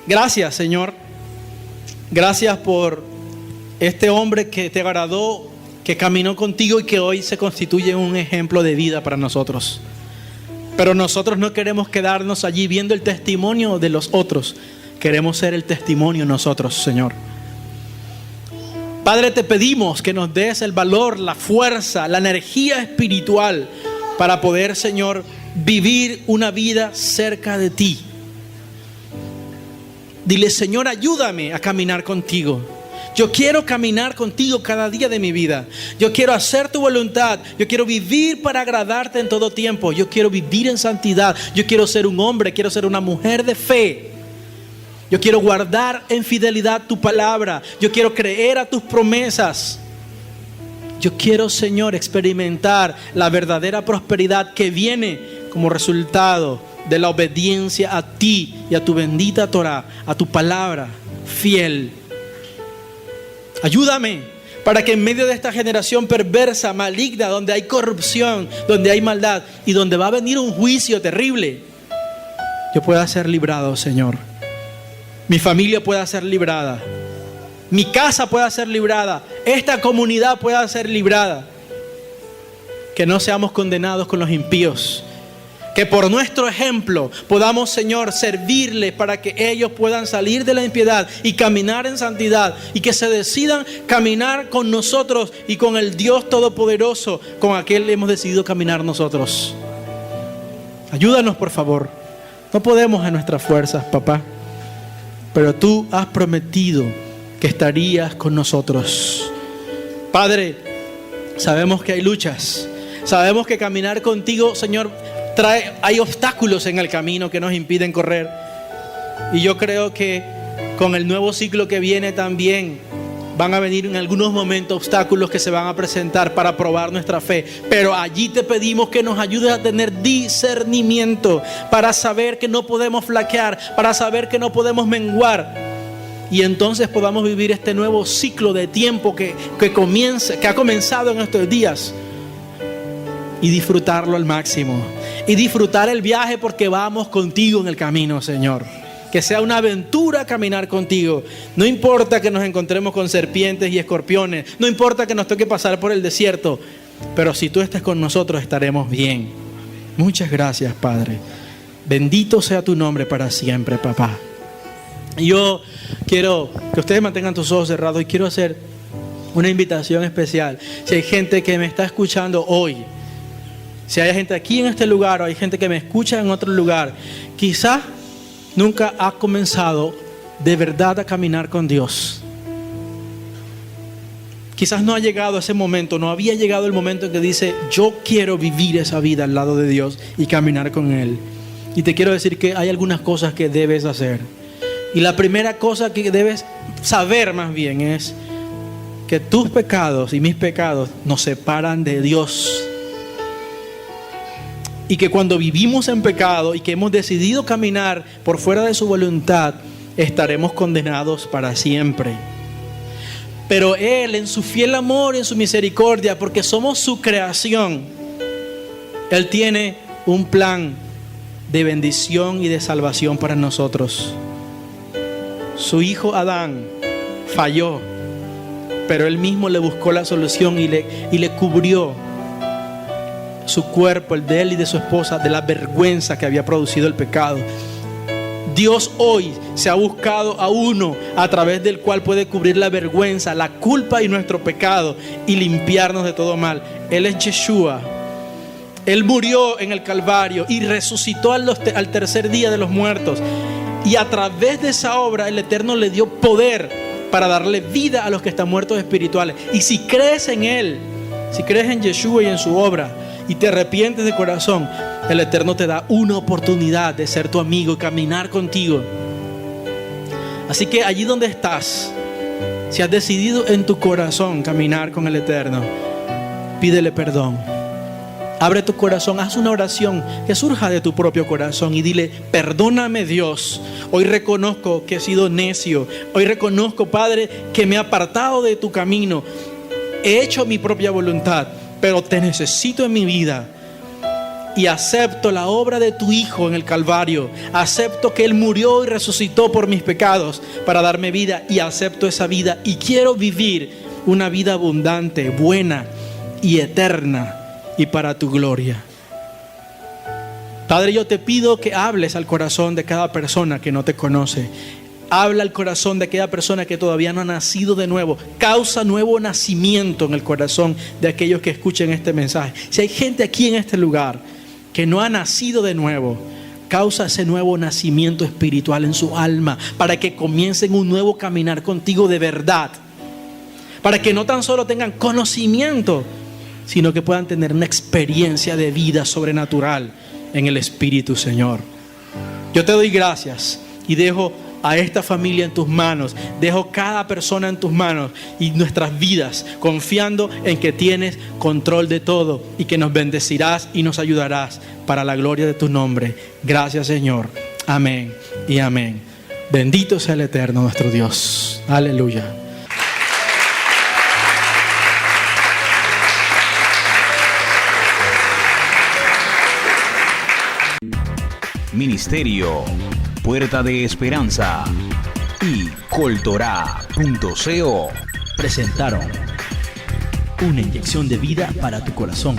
Gracias, Señor. Gracias por este hombre que te agradó, que caminó contigo y que hoy se constituye un ejemplo de vida para nosotros. Pero nosotros no queremos quedarnos allí viendo el testimonio de los otros. Queremos ser el testimonio nosotros, Señor. Padre, te pedimos que nos des el valor, la fuerza, la energía espiritual para poder, Señor, vivir una vida cerca de ti. Dile, Señor, ayúdame a caminar contigo. Yo quiero caminar contigo cada día de mi vida. Yo quiero hacer tu voluntad. Yo quiero vivir para agradarte en todo tiempo. Yo quiero vivir en santidad. Yo quiero ser un hombre, quiero ser una mujer de fe. Yo quiero guardar en fidelidad tu palabra. Yo quiero creer a tus promesas. Yo quiero, Señor, experimentar la verdadera prosperidad que viene como resultado de la obediencia a ti y a tu bendita Torah, a tu palabra fiel. Ayúdame para que en medio de esta generación perversa, maligna, donde hay corrupción, donde hay maldad y donde va a venir un juicio terrible, yo pueda ser librado, Señor. Mi familia pueda ser librada. Mi casa pueda ser librada. Esta comunidad pueda ser librada. Que no seamos condenados con los impíos. Que por nuestro ejemplo podamos, Señor, servirles para que ellos puedan salir de la impiedad y caminar en santidad. Y que se decidan caminar con nosotros y con el Dios Todopoderoso, con aquel hemos decidido caminar nosotros. Ayúdanos, por favor. No podemos en nuestras fuerzas, papá. Pero tú has prometido que estarías con nosotros. Padre, sabemos que hay luchas. Sabemos que caminar contigo, Señor, hay obstáculos en el camino que nos impiden correr. Y yo creo que con el nuevo ciclo que viene también van a venir en algunos momentos obstáculos que se van a presentar para probar nuestra fe. Pero allí te pedimos que nos ayudes a tener discernimiento para saber que no podemos flaquear, para saber que no podemos menguar. Y entonces podamos vivir este nuevo ciclo de tiempo que ha comenzado en estos días. Y disfrutarlo al máximo. Y disfrutar el viaje porque vamos contigo en el camino, Señor. Que sea una aventura caminar contigo. No importa que nos encontremos con serpientes y escorpiones. No importa que nos toque pasar por el desierto. Pero si tú estás con nosotros, estaremos bien. Muchas gracias, Padre. Bendito sea tu nombre para siempre, papá. Yo quiero que ustedes mantengan tus ojos cerrados y quiero hacer una invitación especial. Si hay gente que me está escuchando hoy, si hay gente aquí en este lugar o hay gente que me escucha en otro lugar, quizás nunca ha comenzado de verdad a caminar con Dios. Quizás no ha llegado ese momento, no había llegado el momento en que dice, yo quiero vivir esa vida al lado de Dios y caminar con Él. Y te quiero decir que hay algunas cosas que debes hacer. Y la primera cosa que debes saber más bien es que tus pecados y mis pecados nos separan de Dios. Y que cuando vivimos en pecado y que hemos decidido caminar por fuera de su voluntad, estaremos condenados para siempre. Pero Él, en su fiel amor y en su misericordia, porque somos su creación, Él tiene un plan de bendición y de salvación para nosotros. Su hijo Adán falló, pero Él mismo le buscó la solución y le cubrió su cuerpo, el de él y de su esposa, de la vergüenza que había producido el pecado. Dios hoy se ha buscado a uno a través del cual puede cubrir la vergüenza, la culpa y nuestro pecado y limpiarnos de todo mal. Él es Yeshua. Él murió en el Calvario y resucitó al tercer día de los muertos. Y a través de esa obra el Eterno le dio poder para darle vida a los que están muertos espirituales. Y si crees en Él, si crees en Yeshua y en su obra, y te arrepientes de corazón, el Eterno te da una oportunidad de ser tu amigo y caminar contigo. Así que allí donde estás, si has decidido en tu corazón caminar con el Eterno, pídele perdón. Abre tu corazón, haz una oración que surja de tu propio corazón y dile, perdóname Dios, hoy reconozco que he sido necio, hoy reconozco, Padre, que me he apartado de tu camino, he hecho mi propia voluntad, pero te necesito en mi vida y acepto la obra de tu Hijo en el Calvario. Acepto que Él murió y resucitó por mis pecados para darme vida y acepto esa vida y quiero vivir una vida abundante, buena y eterna y para tu gloria. Padre, yo te pido que hables al corazón de cada persona que no te conoce. Habla al corazón de aquella persona que todavía no ha nacido de nuevo. Causa nuevo nacimiento en el corazón de aquellos que escuchen este mensaje. Si hay gente aquí en este lugar que no ha nacido de nuevo, causa ese nuevo nacimiento espiritual en su alma para que comiencen un nuevo caminar contigo de verdad. Para que no tan solo tengan conocimiento, sino que puedan tener una experiencia de vida sobrenatural en el Espíritu, Señor. Yo te doy gracias y dejo a esta familia en tus manos, dejo cada persona en tus manos y nuestras vidas, confiando en que tienes control de todo y que nos bendecirás y nos ayudarás para la gloria de tu nombre. Gracias, Señor. Amén y amén. Bendito sea el Eterno, nuestro Dios. Aleluya. Ministerio Puerta de Esperanza y Coltorá.co presentaron una inyección de vida para tu corazón.